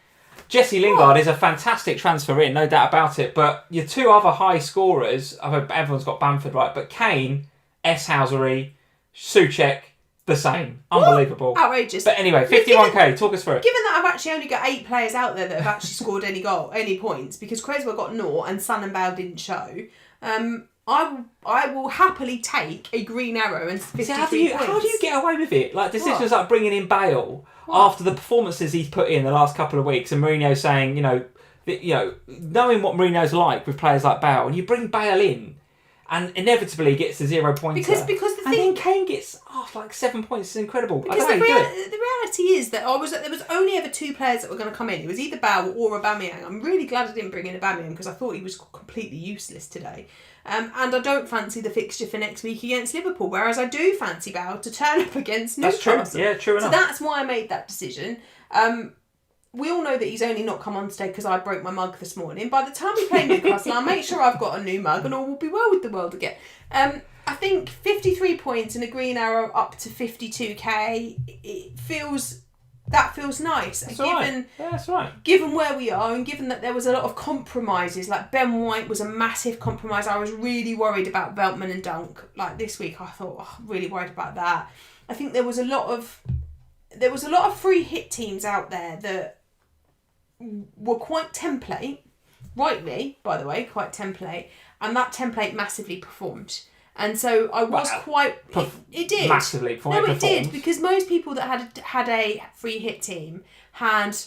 A: Jesse Lingard is a fantastic transfer in, no doubt about it. But your 2 other high scorers, I hope everyone's got Bamford right, but Kane, S-housery, Souček, the same. Unbelievable.
B: What? Outrageous.
A: But anyway, 51k, talk us through it.
B: Given that I've actually only got 8 players out there that have actually scored any points, because Cresswell got 0 and Son and Bale didn't show, I will happily take a green arrow and 53 points.
A: How do you get away with it? Like decisions like bringing in Bale after the performances he's put in the last couple of weeks, and Mourinho saying, knowing what Mourinho's like with players like Bale, and you bring Bale in, and inevitably gets the 0 pointer.
B: Because
A: then Kane gets like 7 points. It's incredible.
B: Because the reality is that there was only ever 2 players that were going to come in. It was either Bale or Aubameyang. I'm really glad I didn't bring in Aubameyang because I thought he was completely useless today. And I don't fancy the fixture for next week against Liverpool, whereas I do fancy Bale to turn up against Newcastle.
A: That's true. Yeah, true enough.
B: So that's why I made that decision. We all know that he's only not come on today because I broke my mug this morning. By the time we play Newcastle, I'll make sure I've got a new mug and all will be well with the world again. I think 53 points and a green arrow up to 52k, that feels nice.
A: That's right. Yeah, that's right.
B: Given where we are and given that there was a lot of compromises, like Ben White was a massive compromise. I was really worried about Veltman and Dunk. Like this week, I thought, really worried about that. I think there was a lot of free hit teams out there that were quite template, rightly, by the way, quite template, and that template massively performed. And so I was it did
A: massively.
B: No, it did, because most people that had a free hit team had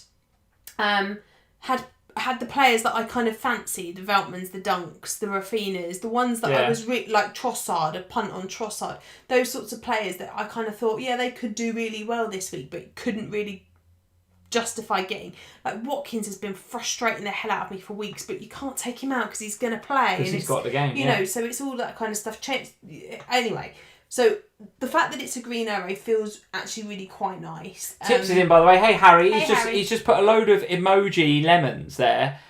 B: the players that I kind of fancied, the Veltmans, the Dunks, the Rafinhas, the ones that I was like Trossard, a punt on Trossard, those sorts of players that I kind of thought, they could do really well this week, but couldn't really justify getting. Like Watkins has been frustrating the hell out of me for weeks, but you can't take him out because he's going to play.
A: Because he's got the game,
B: you know, so it's all that kind of stuff. Anyway, so the fact that it's a green arrow feels actually really quite nice.
A: Tips is in, by the way. Hey Harry, he's just put a load of emoji lemons there.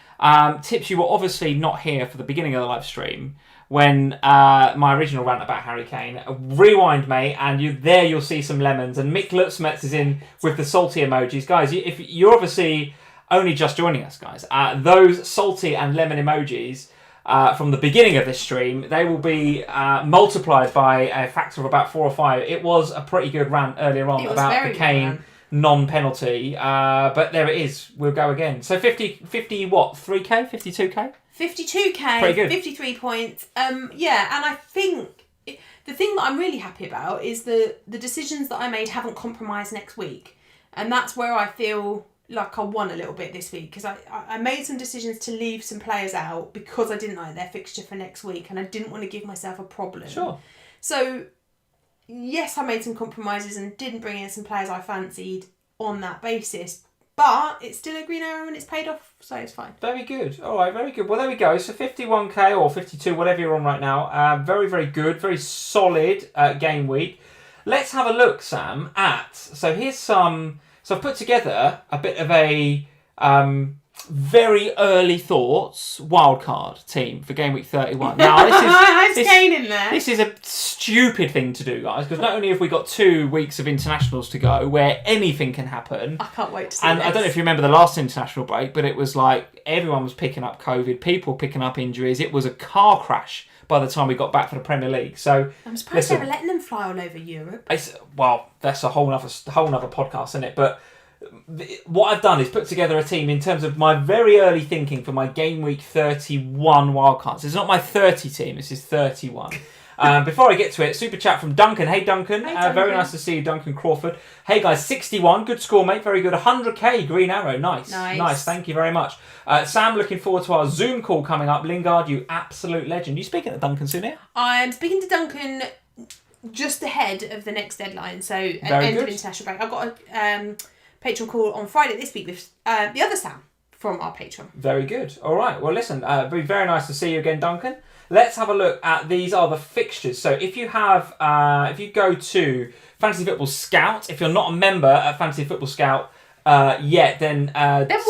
A: Tips, you were obviously not here for the beginning of the live stream when my original rant about Harry Kane. Rewind, mate, and you'll see some lemons. And Mick Lutzmetz is in with the salty emojis. Guys, if you're obviously only just joining us, guys, those salty and lemon emojis from the beginning of this stream, they will be multiplied by a factor of about 4 or 5. It was a pretty good rant earlier on about the Kane non-penalty, but there it is. We'll go again. So 50 what? 3k? 52k?
B: 52k,
A: pretty good.
B: 53 points. And I think the thing that I'm really happy about is the decisions that I made haven't compromised next week. And that's where I feel like I won a little bit this week, because I made some decisions to leave some players out because I didn't like their fixture for next week and I didn't want to give myself a problem.
A: Sure.
B: So, yes, I made some compromises and didn't bring in some players I fancied on that basis. But it's still a green arrow and it's paid off, so it's fine.
A: Very good. All right, very good. Well, there we go. So 51k or 52, whatever you're on right now. Very, very good. Very solid game week. Let's have a look, Sam, at... So here's some... So I've put together a bit of a very early thoughts, wildcard team for Gameweek 31. Now,
B: this is Kane in there.
A: This is a stupid thing to do, guys, because not only have we got 2 weeks of internationals to go where anything can happen.
B: I can't wait to see
A: And
B: this.
A: I don't know if you remember the last international break, but it was like everyone was picking up COVID, people picking up injuries. It was a car crash by the time we got back for the Premier League. So
B: I'm surprised they were letting them fly all over Europe.
A: That's a whole other podcast, isn't it? But what I've done is put together a team in terms of my very early thinking for my Gameweek 31 wildcards. It's not my 30 team, this is 31. Before I get to it, super chat from Duncan. Hey Duncan.
B: Hey, Duncan.
A: Very nice to see you, Duncan Crawford. Hey guys, 61, good score mate, very good. 100k, green arrow, nice. Thank you very much. Sam, looking forward to our Zoom call coming up. Lingard, you absolute legend. You speaking to Duncan soon here?
B: I'm speaking to Duncan just ahead of the next deadline, so end of international break. I've got a Patreon call on Friday this week with the other Sam from our Patreon.
A: Very good. All right. Well, listen, be very nice to see you again, Duncan. Let's have a look at these are the fixtures. So if you have, if you go to Fantasy Football Scout, if you're not a member at Fantasy Football Scout yet, then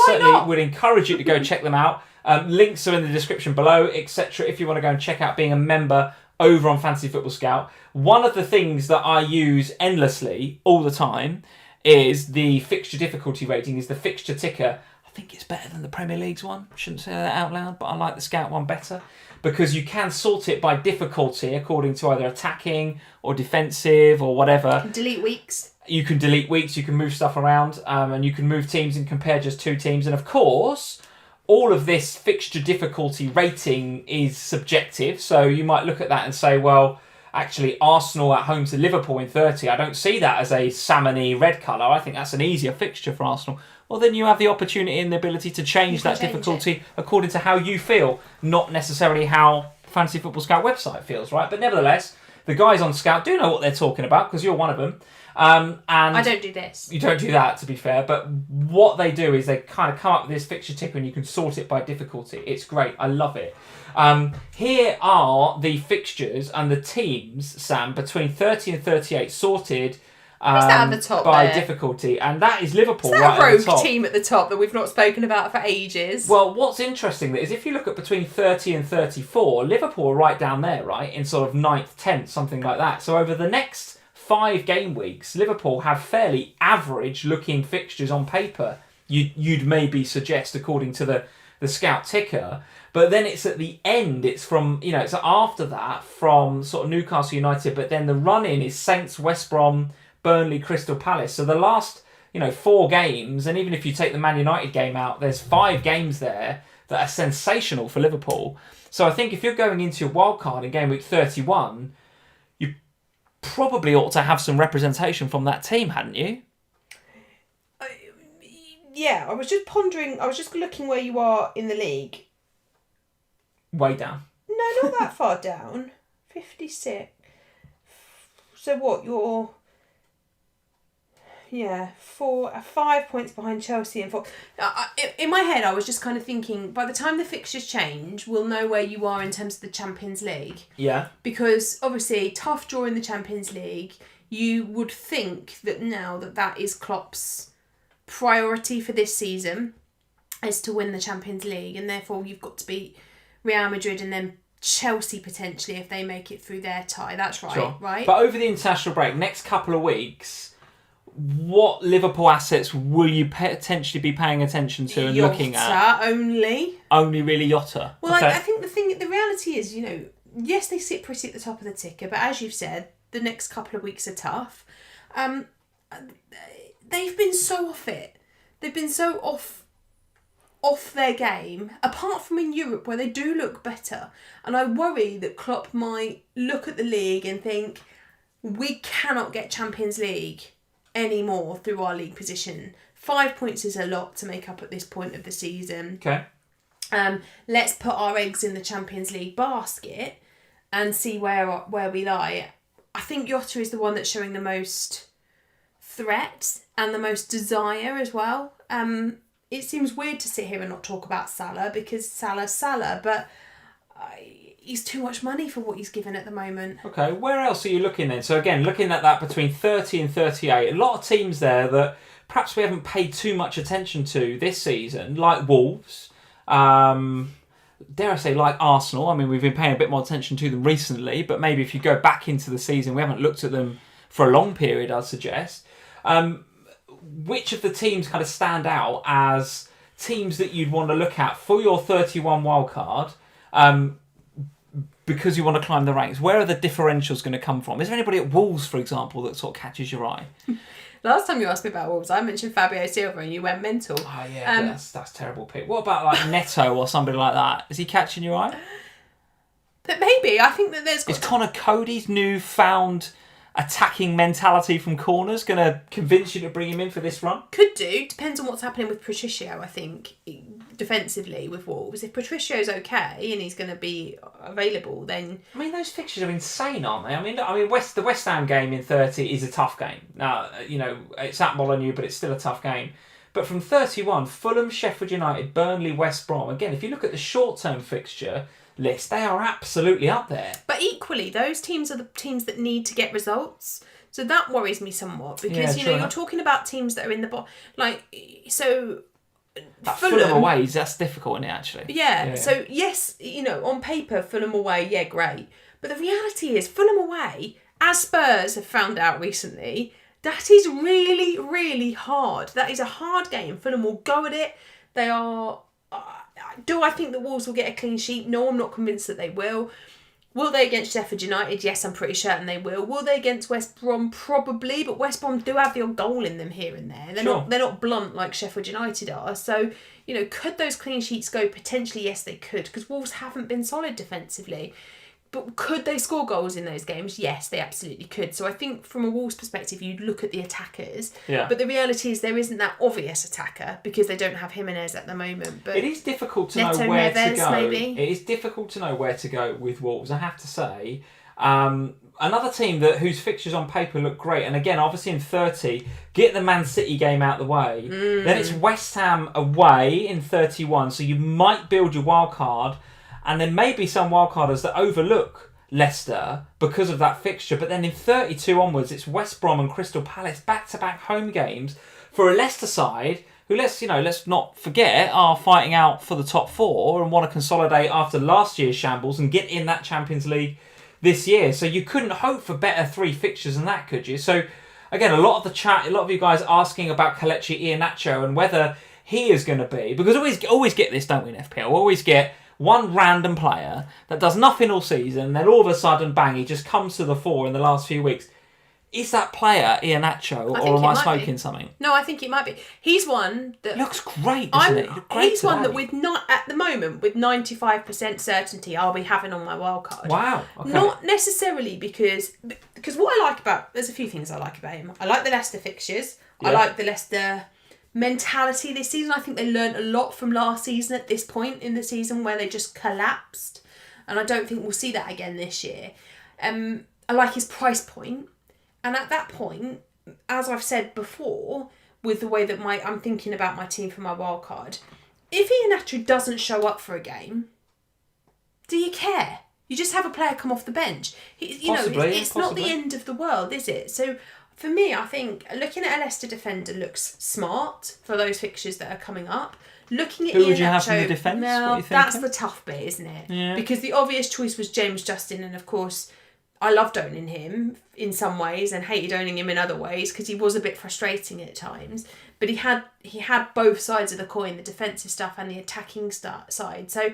A: certainly would encourage you to go check them out. Links are in the description below, etc. If you want to go and check out being a member over on Fantasy Football Scout. One of the things that I use endlessly all the time is the fixture difficulty rating, is the fixture ticker. I think it's better than the Premier League's one. Shouldn't say that out loud, but I like the Scout one better because you can sort it by difficulty according to either attacking or defensive or whatever.
B: Delete weeks.
A: You can delete weeks, you can move stuff around, and you can move teams and compare just 2 teams. And of course, all of this fixture difficulty rating is subjective. So you might look at that and say, well, actually, Arsenal at home to Liverpool in 30, I don't see that as a salmony red colour. I think that's an easier fixture for Arsenal. Well, then you have the opportunity and the ability to change that difficulty according to how you feel, not necessarily how Fantasy Football Scout website feels, right? But nevertheless, the guys on Scout do know what they're talking about because you're one of them. And
B: I don't do this.
A: You don't do that, to be fair. But what they do is they kind of come up with this fixture ticker and you can sort it by difficulty. It's great. I love it. Here are the fixtures and the teams, Sam, between 30 and 38 sorted
B: at the top
A: by
B: there?
A: Difficulty. And that is Liverpool
B: Is
A: right
B: that a
A: at the top.
B: rogue team at the top that we've not spoken about for ages?
A: Well, what's interesting is if you look at between 30 and 34, Liverpool are right down there, right? In sort of 9th, 10th, something like that. So over the next 5 game weeks, Liverpool have fairly average looking fixtures on paper. You'd maybe suggest according to the Scout ticker. But then it's at the end, it's from, it's after that from sort of Newcastle United, but then the run-in is Saints, West Brom, Burnley, Crystal Palace. So the last, 4 games, and even if you take the Man United game out, there's 5 games there that are sensational for Liverpool. So I think if you're going into your wildcard in Game Week 31, you probably ought to have some representation from that team, hadn't you?
B: Yeah, I was just pondering, I was just looking where you are in the league.
A: Way down.
B: No, not that far down. 56. So what, you're... Yeah, 5 points behind Chelsea and 4. In my head, I was just kind of thinking, by the time the fixtures change, we'll know where you are in terms of the Champions League.
A: Yeah.
B: Because, obviously, tough draw in the Champions League. You would think that now that is Klopp's priority for this season is to win the Champions League, and therefore you've got to beat Real Madrid and then Chelsea potentially if they make it through their tie. That's right,
A: sure.
B: Right?
A: But over the international break, next couple of weeks, what Liverpool assets will you potentially be paying attention to and looking at? Only really Jota.
B: Well,
A: okay.
B: I think the reality is, yes, they sit pretty at the top of the ticker, but as you've said, the next couple of weeks are tough. They've been so off it. They've been so off their game, apart from in Europe where they do look better. And I worry that Klopp might look at the league and think, we cannot get Champions League anymore through our league position. 5 points is a lot to make up at this point of the season.
A: Okay.
B: Let's put our eggs in the Champions League basket and see where we lie. I think Jota is the one that's showing the most threat and the most desire as well. It seems weird to sit here and not talk about Salah because Salah, but he's too much money for what he's given at the moment.
A: Okay, where else are you looking then? So again, looking at that between 30 and 38, a lot of teams there that perhaps we haven't paid too much attention to this season, like Wolves, dare I say, like Arsenal. I mean, we've been paying a bit more attention to them recently, but maybe if you go back into the season, we haven't looked at them for a long period, I'd suggest. Which of the teams kind of stand out as teams that you'd want to look at for your 31 wildcard, because you want to climb the ranks? Where are the differentials going to come from? Is there anybody at Wolves, for example, that sort of catches your eye?
B: Last time you asked me about Wolves, I mentioned Fabio Silva and you went mental.
A: Oh yeah, that's a terrible pick. What about like Neto or somebody like that? Is he catching your eye?
B: But maybe. I think that there's...
A: Is Connor Cody's newfound attacking mentality from corners going to convince you to bring him in for this run?
B: Could do. Depends on what's happening with Patricio, I think, defensively with Wolves. If Patricio's okay and he's going to be available, then...
A: I mean, those fixtures are insane, aren't they? I mean, the West Ham game in 30 is a tough game. Now, it's at Molineux, but it's still a tough game. But from 31, Fulham, Sheffield United, Burnley, West Brom. Again, if you look at the short-term fixture list, they are absolutely up there.
B: But equally, those teams are the teams that need to get results. So that worries me somewhat because, you're talking about teams that are in the bottom.
A: Fulham away, that's difficult, isn't it, actually?
B: Yeah. So, yes, on paper, Fulham away, yeah, great. But the reality is, Fulham away, as Spurs have found out recently, that is really, really hard. That is a hard game. Fulham will go at it. They are... Do I think the Wolves will get a clean sheet? No, I'm not convinced that they will. Will they against Sheffield United? Yes, I'm pretty certain they will. Will they against West Brom? Probably, but West Brom do have the odd goal in them here and there. They're not blunt like Sheffield United are. So, could those clean sheets go? Potentially, yes, they could, because Wolves haven't been solid defensively. But could they score goals in those games? Yes, they absolutely could. So I think from a Wolves perspective, you'd look at the attackers.
A: Yeah.
B: But the reality is there isn't that obvious attacker because they don't have Jimenez at the moment. But
A: it is difficult to know where to go. Maybe. It is difficult to know where to go with Wolves, I have to say. Another team whose fixtures on paper look great, and again, obviously in 30, get the Man City game out the way. Then it's West Ham away in 31, so you might build your wild card. And then maybe some wildcarders that overlook Leicester because of that fixture. But then in 32 onwards, it's West Brom and Crystal Palace, back-to-back home games for a Leicester side who, let's not forget, are fighting out for the top four and want to consolidate after last year's shambles and get in that Champions League this year. So you couldn't hope for better three fixtures than that, could you? So again, a lot of the chat, a lot of you guys asking about Kelechi Iheanacho and whether he is going to be, because we always get this, don't we, in FPL? We always get one random player that does nothing all season, then all of a sudden, bang, he just comes to the fore in the last few weeks. Is that player Iheanacho, or am I smoking something?
B: No, I think it might be. He's one that...
A: Looks great, doesn't he?
B: He's one that at the moment, with 95% certainty, I'll be having on my wildcard.
A: Wow. Okay.
B: Not necessarily because what I like about... There's a few things I like about him. I like the Leicester fixtures. Yeah. I like the Leicester mentality this season. I think they learned a lot from last season at this point in the season where they just collapsed, and I don't think we'll see that again this year. I like his price point, and at that point, as I've said before, with the way that I'm thinking about my team for my wild card, if Iheanacho doesn't show up for a game, do you care? You just have a player come off the bench. It's not the end of the world, is it? So for me, I think looking at a Leicester defender looks smart for those fixtures that are coming up. Looking at
A: Who would you have in the defence?
B: Well, that's the tough bit, isn't it?
A: Yeah.
B: Because the obvious choice was James Justin, and of course, I loved owning him in some ways and hated owning him in other ways because he was a bit frustrating at times. But he had both sides of the coin, the defensive stuff and the attacking side. So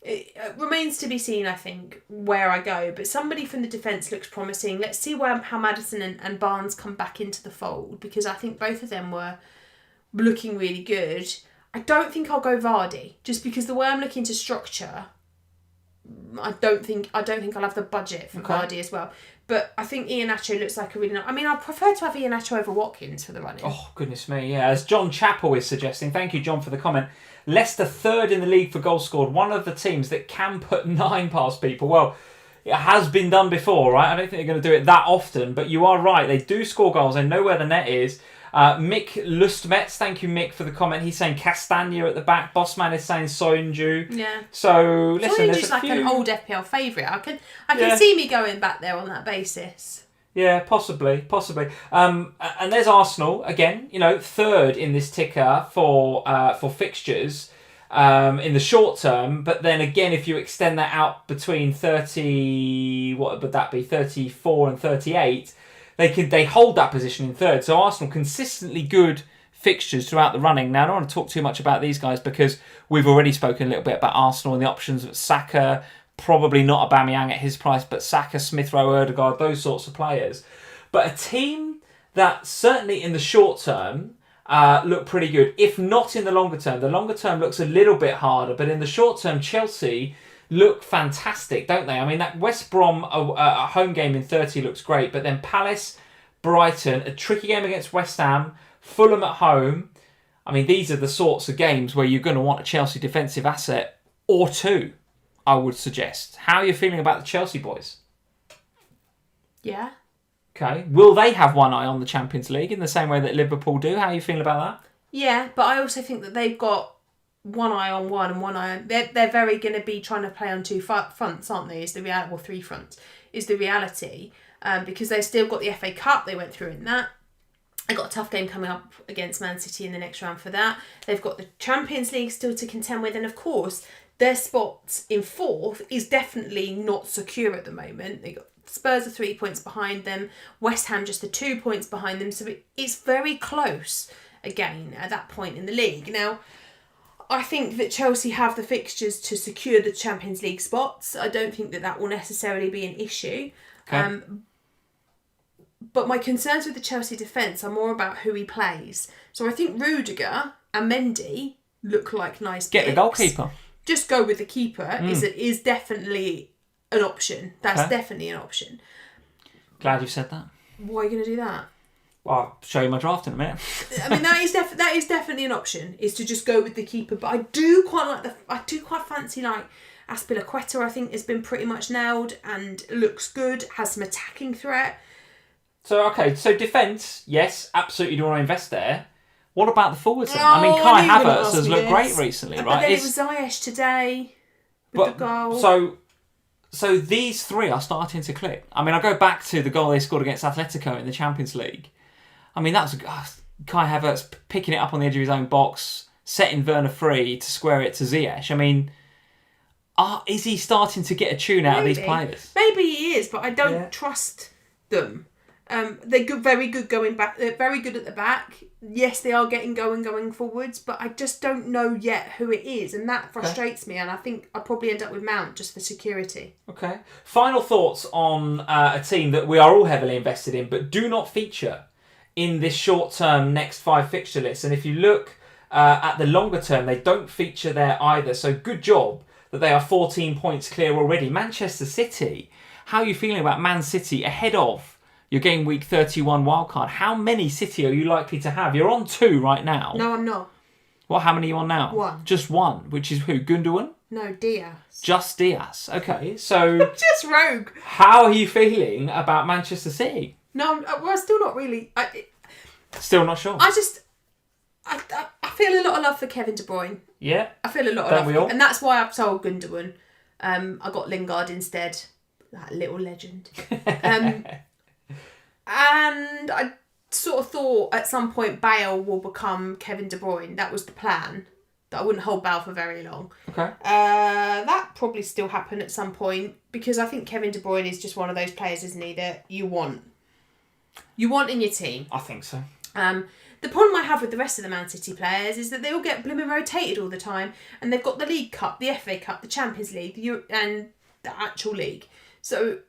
B: it remains to be seen, I think, where I go. But somebody from the defence looks promising. Let's see how Maddison and Barnes come back into the fold, because I think both of them were looking really good. I don't think I'll go Vardy, just because the way I'm looking to structure, I don't think I'll have the budget for Vardy as well. But I think Iheanacho looks like a really nice... I mean, I prefer to have Iheanacho over Watkins for the running.
A: Oh, goodness me, yeah. As John Chappell is suggesting, thank you, John, for the comment. Leicester third in the league for goals scored. One of the teams that can put 9 past people. Well, it has been done before, right? I don't think they're going to do it that often, but you are right. They do score goals. They know where the net is. Mick Lustmetz, thank you, Mick, for the comment. He's saying Castagna at the back. Bossman is saying Soyuncu.
B: Yeah.
A: So listen,
B: Soyuncu's like an old FPL favourite. I can see me going back there on that basis.
A: Yeah, possibly. And there's Arsenal again. Third in this ticker for fixtures in the short term. But then again, if you extend that out between 30, what would that be? 34 and 38, they hold that position in third. So Arsenal consistently good fixtures throughout the running. Now I don't want to talk too much about these guys because we've already spoken a little bit about Arsenal and the options of Saka. Probably not Aubameyang at his price, but Saka, Smith Rowe, Odegaard, those sorts of players. But a team that certainly in the short term look pretty good, if not in the longer term. The longer term looks a little bit harder, but in the short term, Chelsea look fantastic, don't they? I mean, that West Brom a home game in 30 looks great, but then Palace, Brighton, a tricky game against West Ham, Fulham at home. I mean, these are the sorts of games where you're going to want a Chelsea defensive asset or two, I would suggest. How are you feeling about the Chelsea boys?
B: Yeah.
A: Okay. Will they have one eye on the Champions League in the same way that Liverpool do? How are you feeling about that?
B: Yeah, but I also think that they've got one eye on one and one eye on... They're very going to be trying to play on two fronts, aren't they? Is the reality, well, three fronts, is the reality. Because they've still got the FA Cup they went through in that. They've got a tough game coming up against Man City in the next round for that. They've got the Champions League still to contend with, and of course... Their spot in fourth is definitely not secure at the moment. They got Spurs are 3 points behind them. West Ham just 2 points behind them. So it's very close again at that point in the league. Now, I think that Chelsea have the fixtures to secure the Champions League spots. I don't think that will necessarily be an issue.
A: Okay.
B: But my concerns with the Chelsea defence are more about who he plays. So I think Rudiger and Mendy look like nice
A: Get
B: picks.
A: the goalkeeper.
B: Just go with the keeper is definitely an option. That's
A: Okay.
B: definitely an option.
A: Glad you said that.
B: Why are you going to do that?
A: Well, I'll show you my draft in a minute.
B: I mean, that is definitely an option. Is to just go with the keeper. But I do quite fancy like Aspilicueta. I think has been pretty much nailed and looks good. Has some attacking threat.
A: So defence, yes, absolutely. Do you want to invest there? What about the forwards then? I mean, Kai Havertz has looked great recently, right?
B: But then it was Ziyech today with the goal.
A: So these three are starting to click. I mean, I go back to the goal they scored against Atletico in the Champions League. I mean, that was Kai Havertz picking it up on the edge of his own box, setting Werner free to square it to Ziyech. I mean, is he starting to get a tune out of these players?
B: Maybe he is, but I don't trust them. They're good, very good going back. They're very good at the back. Yes, they are getting going forwards, but I just don't know yet who it is, and that frustrates me. And I think I'll probably end up with Mount just for security. Okay.
A: Final thoughts on a team that we are all heavily invested in, but do not feature in this short-term next 5 fixture list. And if you look at the longer term, they don't feature there either. So good job that they are 14 points clear already. Manchester City. How are you feeling about Man City ahead of your Gameweek 31 wildcard? How many City are you likely to have? You're on 2 right now.
B: No, I'm not.
A: Well, how many are you on now?
B: 1.
A: Just 1, which is who? Gundogan?
B: No, Diaz.
A: Just Diaz. Okay, so...
B: Just rogue.
A: How are you feeling about Manchester City?
B: No, I'm still not really...
A: Still not sure?
B: I feel a lot of love for Kevin De Bruyne.
A: Yeah.
B: I feel a lot of
A: Don't
B: love
A: we
B: for
A: all?
B: and that's why I've sold Gundogan. I got Lingard instead. That little legend. And I sort of thought at some point Bale will become Kevin De Bruyne. That was the plan. That I wouldn't hold Bale for very long.
A: Okay.
B: That probably still happen at some point because I think Kevin De Bruyne is just one of those players, isn't he, that you want. You want in your team.
A: I think so.
B: The problem I have with the rest of the Man City players is that they all get blooming rotated all the time, and they've got the League Cup, the FA Cup, the Champions League, and the actual league. So,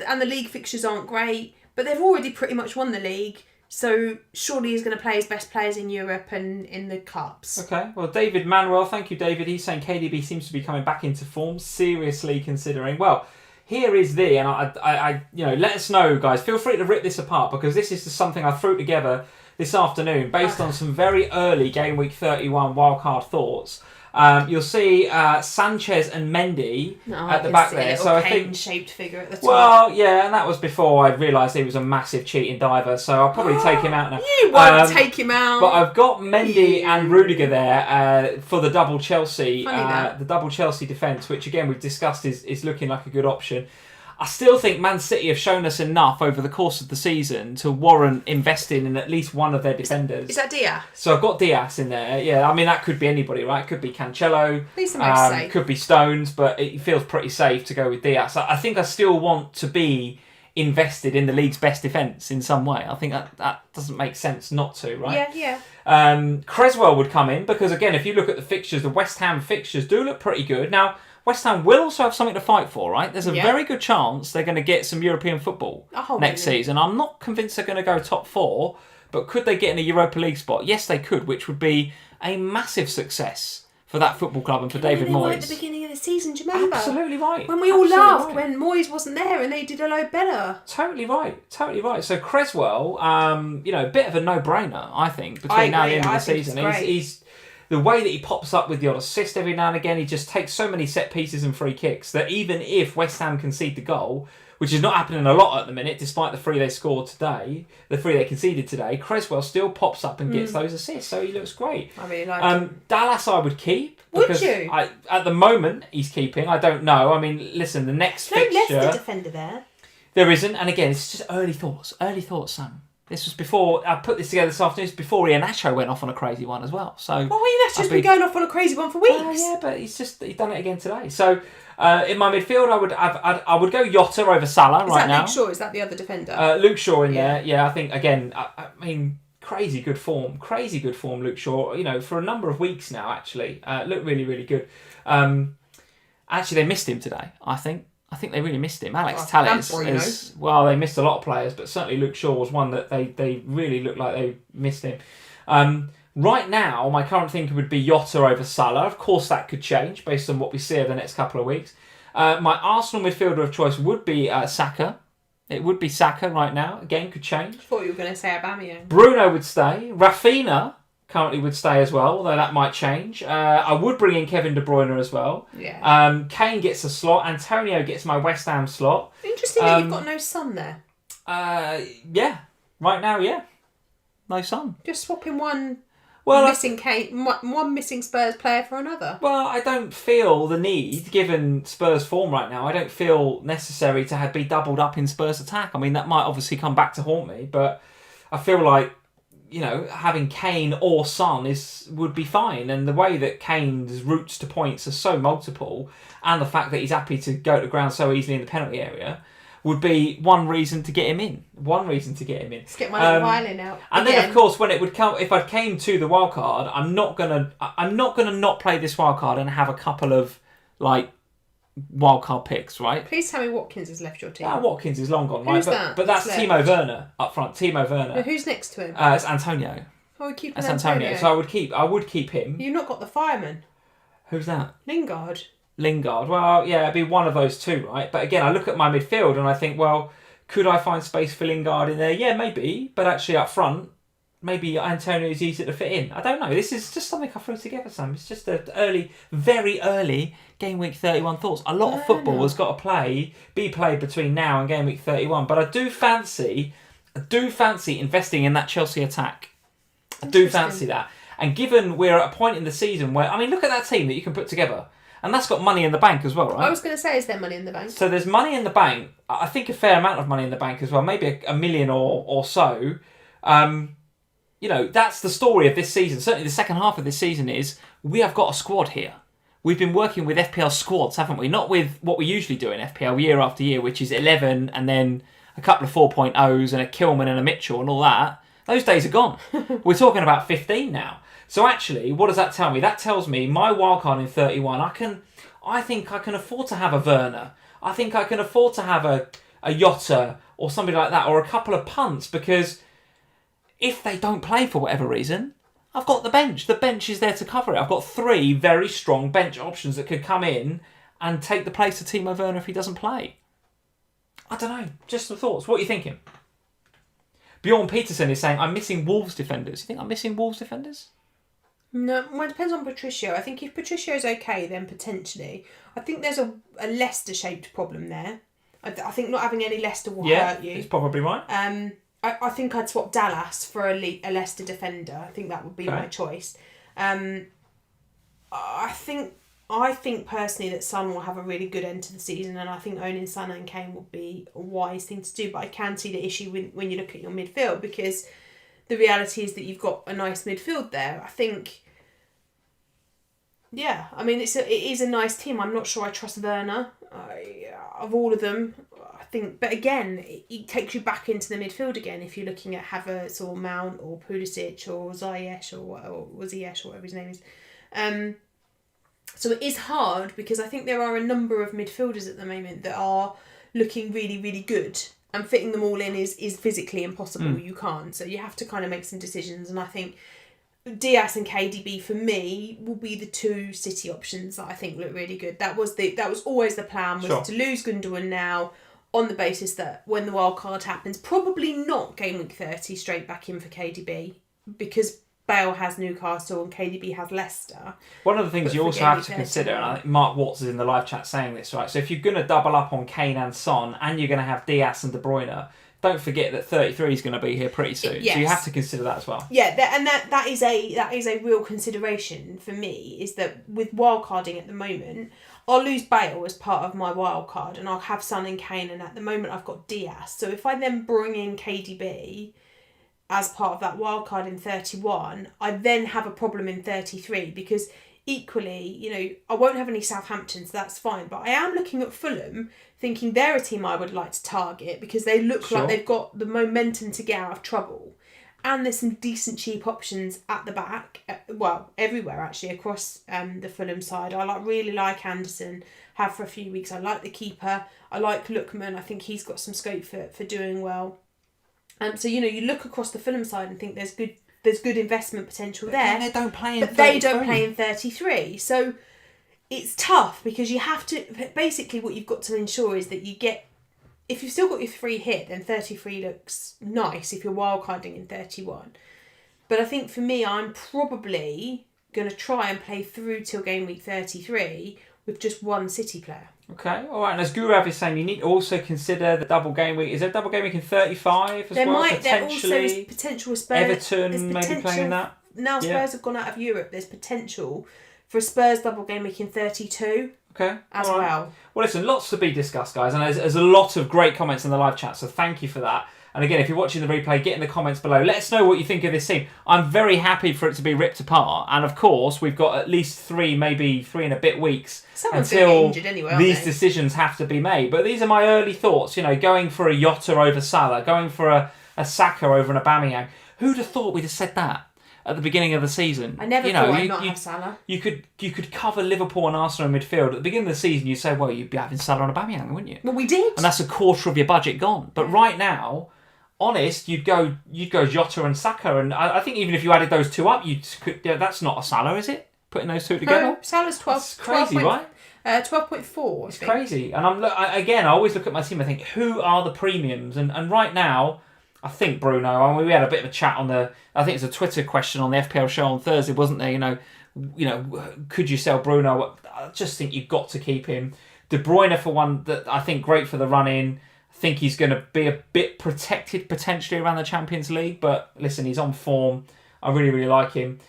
B: and the league fixtures aren't great. But they've already pretty much won the league, so surely he's going to play his best players in Europe and in the cups.
A: Okay, well, David Manuel, thank you, David. He's saying KDB seems to be coming back into form, seriously considering. Well, here is and I let us know, guys. Feel free to rip this apart because this is just something I threw together this afternoon based on some very early Game Week 31 wildcard thoughts. You'll see Sanchez and Mendy at the back there. So I think
B: shaped figure at the top.
A: Well, yeah, and that was before I realised he was a massive cheating diver. So I'll probably take him out now.
B: You won't take him out.
A: But I've got Mendy and Rudiger there for the double Chelsea,
B: the
A: double Chelsea defence, which again we've discussed is looking like a good option. I still think Man City have shown us enough over the course of the season to warrant investing in at least one of their defenders.
B: Is that Diaz?
A: So I've got Diaz in there. Yeah, I mean, that could be anybody, right? It could be Cancelo.
B: He's the most safe.
A: Could be Stones, but it feels pretty safe to go with Diaz. I think I still want to be invested in the league's best defence in some way. I think that doesn't make sense not to, right?
B: Yeah.
A: Creswell would come in because, again, if you look at the fixtures, the West Ham fixtures do look pretty good. Now, West Ham will also have something to fight for, right? There's a very good chance they're going to get some European football next season. I'm not convinced they're going to go top 4, but could they get in a Europa League spot? Yes, they could, which would be a massive success for that football club and for David Moyes.
B: At the beginning of the season, do you remember?
A: Absolutely right.
B: When we all laughed when Moyes wasn't there and they did a lot better.
A: Totally right. So Creswell, a bit of a no-brainer, I think, between now and the end of the season. He's the way that he pops up with the odd assist every now and again, he just takes so many set pieces and free kicks that even if West Ham concede the goal, which is not happening a lot at the minute, despite the 3 they scored today, the 3 they conceded today, Creswell still pops up and gets those assists, so he looks great.
B: I really like him.
A: Dallas I would keep.
B: Would you?
A: At the moment, he's keeping. I don't know. I mean, listen, the next fixture...
B: No Leicester defender there.
A: There isn't, and again, it's just early thoughts, Sam. This was before, I put this together this afternoon, it's before Iheanacho went off on a crazy one as well. So
B: Iheanacho's been going off on a crazy one for weeks.
A: Yeah, but he's done it again today. So in my midfield, I would go Jota over Salah right now.
B: Is that Luke Shaw? Is that the other defender?
A: Luke Shaw in there. Yeah, I think, again, I mean, crazy good form, Luke Shaw, for a number of weeks now, actually. Looked really, really good. Actually, they missed him today, I think. I think they really missed him. Alex Telles is... Well, they missed a lot of players, but certainly Luke Shaw was one that they really looked like they missed him. Right now, my current thinking would be Jota over Salah. Of course, that could change based on what we see over the next couple of weeks. My Arsenal midfielder of choice would be Saka. It would be Saka right now. Again, could change.
B: I thought you were going to say Aubameyang.
A: Bruno would stay. Rafinha currently would stay as well, although that might change. I would bring in Kevin De Bruyne as well.
B: Yeah.
A: Kane gets a slot. Antonio gets my West Ham slot.
B: Interesting that you've got no Son there.
A: Yeah. Right now, yeah. No Son.
B: Just swapping one missing Kane, one missing Spurs player for another.
A: Well, I don't feel the need, given Spurs' form right now, I don't feel necessary to be doubled up in Spurs' attack. I mean, that might obviously come back to haunt me, but I feel like having Kane or Son would be fine. And the way that Kane's routes to points are so multiple, and the fact that he's happy to go to the ground so easily in the penalty area, would be one reason to get him in.
B: Let's get my little violin out.
A: And then, of course, when it would come, if I came to the wildcard, I'm not gonna not play this wildcard and have a couple of wildcard picks, right?
B: Please tell me Watkins has left your team.
A: Watkins is long gone,
B: Who's
A: right?
B: that?
A: But that's Timo Werner up front. Timo Werner.
B: No, who's next to him?
A: It's Antonio.
B: Oh, we keep
A: Antonio. So I would keep him.
B: You've not got the fireman.
A: Who's that?
B: Lingard.
A: Well, yeah, it'd be one of those two, right? But again, I look at my midfield and I think, well, could I find space for Lingard in there? Yeah, maybe. But actually up front, maybe Antonio is easier to fit in. I don't know. This is just something I threw together, Sam. It's just very early Gameweek 31 thoughts. A lot of football has got to be played between now and Gameweek 31. But I do fancy investing in that Chelsea attack. I do fancy that. And given we're at a point in the season where, I mean, look at that team that you can put together. And that's got money in the bank as well, right?
B: I was going to say, is there money in the bank?
A: So there's money in the bank. I think a fair amount of money in the bank as well. Maybe a million or so. That's the story of this season. Certainly the second half of this season is we have got a squad here. We've been working with FPL squads, haven't we? Not with what we usually do in FPL year after year, which is 11 and then a couple of 4.0s and a Kilman and a Mitchell and all that. Those days are gone. We're talking about 15 now. So actually, what does that tell me? That tells me my wildcard in 31, I think I can afford to have a Werner. I think I can afford to have a Jota or somebody like that, or a couple of punts, because if they don't play for whatever reason, I've got the bench. The bench is there to cover it. I've got 3 very strong bench options that could come in and take the place of Timo Werner if he doesn't play. I don't know. Just some thoughts. What are you thinking? Bjorn Peterson is saying, I'm missing Wolves defenders. You think I'm missing Wolves defenders?
B: No, well, it depends on Patricio. I think if Patricio's okay, then potentially. I think there's a Leicester-shaped problem there. I think not having any Leicester will hurt you. Yeah,
A: he's probably right.
B: I think I'd swap Dallas for a Leicester defender. I think that would be my choice. I think I think personally that Son will have a really good end to the season, and I think owning Son and Kane will be a wise thing to do. But I can see the issue when you look at your midfield, because the reality is that you've got a nice midfield there. I think, yeah, I mean, it is a nice team. I'm not sure I trust Werner of all of them. I think, but again, it takes you back into the midfield again if you're looking at Havertz or Mount or Pulisic or Ziyech or Ziyech or whatever his name is. So it is hard, because I think there are a number of midfielders at the moment that are looking really, really good, and fitting them all in is physically impossible. You can't. So you have to kind of make some decisions, and I think Diaz and KDB for me will be the two City options that I think look really good. That was always the plan, was to lose Gundogan now, on the basis that when the wildcard happens, probably not Gameweek 30, straight back in for KDB, because Bale has Newcastle and KDB has Leicester.
A: One of the things you also have to consider, and I think Mark Watts is in the live chat saying this, right? So if you're going to double up on Kane and Son, and you're going to have Diaz and De Bruyne, don't forget that 33 is going to be here pretty soon. Yes. So you have to consider that as well.
B: Yeah, that is a real consideration for me, is that with wildcarding at the moment, I'll lose Bale as part of my wildcard, and I'll have Son and Kane, and at the moment I've got Diaz. So if I then bring in KDB as part of that wildcard in 31, I then have a problem in 33, because equally, I won't have any Southampton, so that's fine. But I am looking at Fulham, thinking they're a team I would like to target, because they look like they've got the momentum to get out of trouble. And there's some decent cheap options at the back, well, everywhere actually, across the Fulham side. I really like Anderson, have for a few weeks. I like the keeper. I like Lookman. I think he's got some scope for doing well. So you look across the Fulham side and think there's good investment potential there.
A: They don't play in 33.
B: They don't play in 33. So it's tough, because you have to, basically what you've got to ensure is that you get, if you've still got your 3 hit, then 33 looks nice if you're wildcarding in 31. But I think for me, I'm probably going to try and play through till game week 33 with just one City player.
A: Okay, all right. And as Gaurav is saying, you need to also consider the double game week. Is there a double game week in 35 as well?
B: There also is potential with Spurs.
A: Everton maybe playing that.
B: Now Spurs have gone out of Europe, there's potential for a Spurs double game week in 32.
A: Okay.
B: As well.
A: Well, listen, lots to be discussed, guys, and there's a lot of great comments in the live chat, so thank you for that. And again, if you're watching the replay, get in the comments below. Let us know what you think of this team. I'm very happy for it to be ripped apart. And of course, we've got at least 3, maybe 3 and a bit weeks until
B: injured anyway,
A: these decisions have to be made. But these are my early thoughts. Going for a Jota over Salah, going for a Saka over an Aubameyang. Who'd have thought we'd have said that at the beginning of the season?
B: I never thought I'd not have Salah.
A: You could cover Liverpool and Arsenal in midfield. At the beginning of the season, you'd say, well, you'd be having Salah and Aubameyang, wouldn't you?
B: Well, we did.
A: And that's a quarter of your budget gone. But right now, honest, you'd go Jota and Saka, and I think even if you added those two up, that's not a Salah, is it? Putting those two together.
B: No, Salah's 12.
A: That's crazy, right?
B: 12.4.
A: It's crazy, and I always look at my team. I think, who are the premiums? And right now, I think Bruno. We had a bit of a chat on I think it's a Twitter question on the FPL show on Thursday, wasn't there? Could you sell Bruno? I just think you've got to keep him. De Bruyne, for one, that I think great for the run in. I think he's going to be a bit protected potentially around the Champions League, but listen, he's on form. I really, really like him.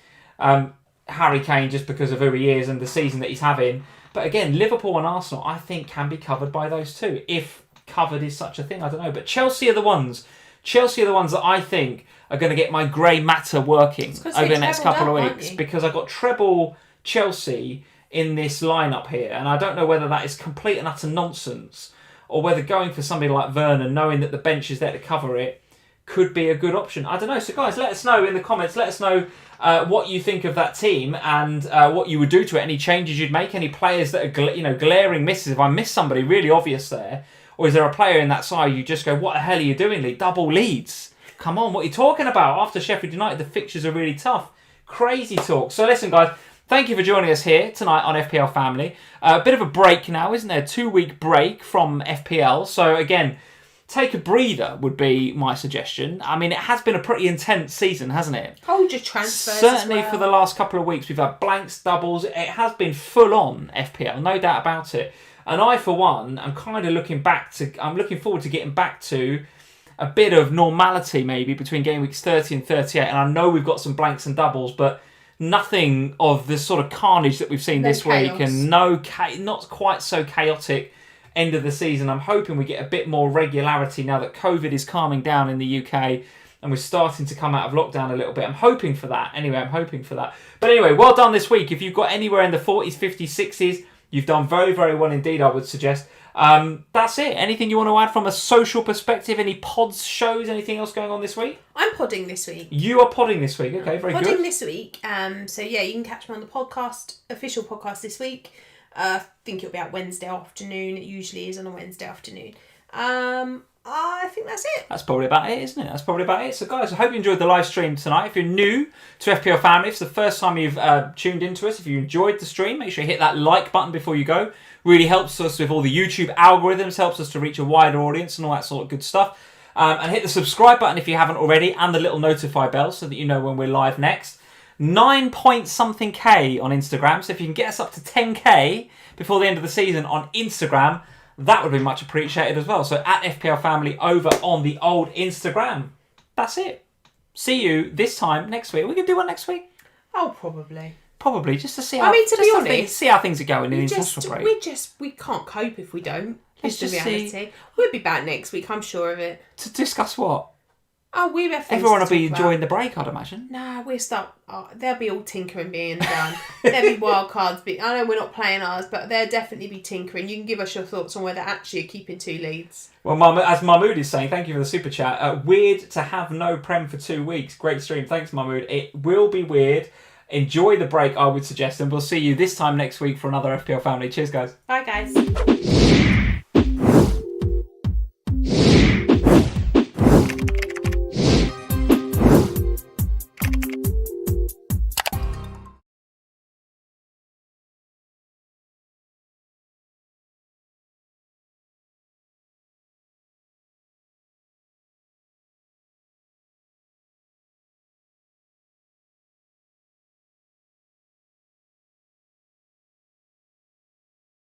A: Harry Kane, just because of who he is and the season that he's having. But again, Liverpool and Arsenal, I think, can be covered by those two. If covered is such a thing, I don't know. But Chelsea are the ones that I think are going to get my grey matter working over the next couple of weeks, because I've got treble Chelsea in this lineup here, and I don't know whether that is complete and utter nonsense, or whether going for somebody like Werner, knowing that the bench is there to cover it, could be a good option. I don't know. So guys, let us know in the comments. Let us know what you think of that team, and what you would do to it. Any changes you'd make, any players that are glaring misses. If I miss somebody really obvious there, or is there a player in that side you just go, what the hell are you doing, Lee? Double Leeds. Come on, what are you talking about? After Sheffield United, the fixtures are really tough. Crazy talk. So listen, guys, thank you for joining us here tonight on FPL Family. A bit of a break now, isn't there? 2-week break from FPL. So again, take a breather would be my suggestion. I mean, it has been a pretty intense season, hasn't it?
B: Hold your transfers
A: Certainly
B: as well.
A: For the last couple of weeks, we've had blanks, doubles. It has been full on FPL, no doubt about it. And I, for one, I'm looking forward to getting back to a bit of normality maybe between game weeks 30 and 38. And I know we've got some blanks and doubles, but nothing of the sort of carnage that we've seen this week, and not quite so chaotic end of the season. I'm hoping we get a bit more regularity now that COVID is calming down in the UK and we're starting to come out of lockdown a little bit. I'm hoping for that. Anyway, I'm hoping for that. But anyway, well done this week. If you've got anywhere in the 40s, 50s, 60s, you've done very, very well indeed, I would suggest. That's it. Anything you want to add from a social perspective? Any pods, shows, anything else going on this week?
B: I'm podding this week.
A: You are podding this week. Okay, very good.
B: Podding this week. So yeah, you can catch me on the podcast, official podcast this week. I think it'll be out Wednesday afternoon. It usually is on a Wednesday afternoon. I think that's it.
A: That's probably about it, isn't it? That's probably about it. So guys, I hope you enjoyed the live stream tonight. If you're new to FPL Family, if it's the first time you've tuned into us, if you enjoyed the stream, make sure you hit that like button before you go. Really helps us with all the YouTube algorithms, helps us to reach a wider audience and all that sort of good stuff. And hit the subscribe button if you haven't already, and the little notify bell so that you know when we're live next. 9-point-something K on Instagram, so if you can get us up to 10K before the end of the season on Instagram, that would be much appreciated as well. So at FPL Family over on the old Instagram. That's it. See you this time next week. Are we going to do one next week?
B: Oh, probably.
A: Probably, just to see how,
B: to be honest,
A: see how things are going in the international break.
B: We can't cope if we don't.
A: Let's just
B: reality.
A: See.
B: We'll be back next week, I'm sure of it.
A: To discuss what?
B: Oh, we have things
A: Everyone
B: to
A: will be
B: talk
A: enjoying
B: about.
A: the break, I'd imagine.
B: Nah, we'll start. There'll be all tinkering being done. There'll be wildcards. I know we're not playing ours, but there'll definitely be tinkering. You can give us your thoughts on whether actually you're keeping 2 leads.
A: Well, as Mahmood is saying, thank you for the super chat. Weird to have no Prem for 2 weeks. Great stream. Thanks, Mahmood. It will be weird. Enjoy the break, I would suggest, and we'll see you this time next week for another FPL Family. Cheers, guys.
B: Bye, guys.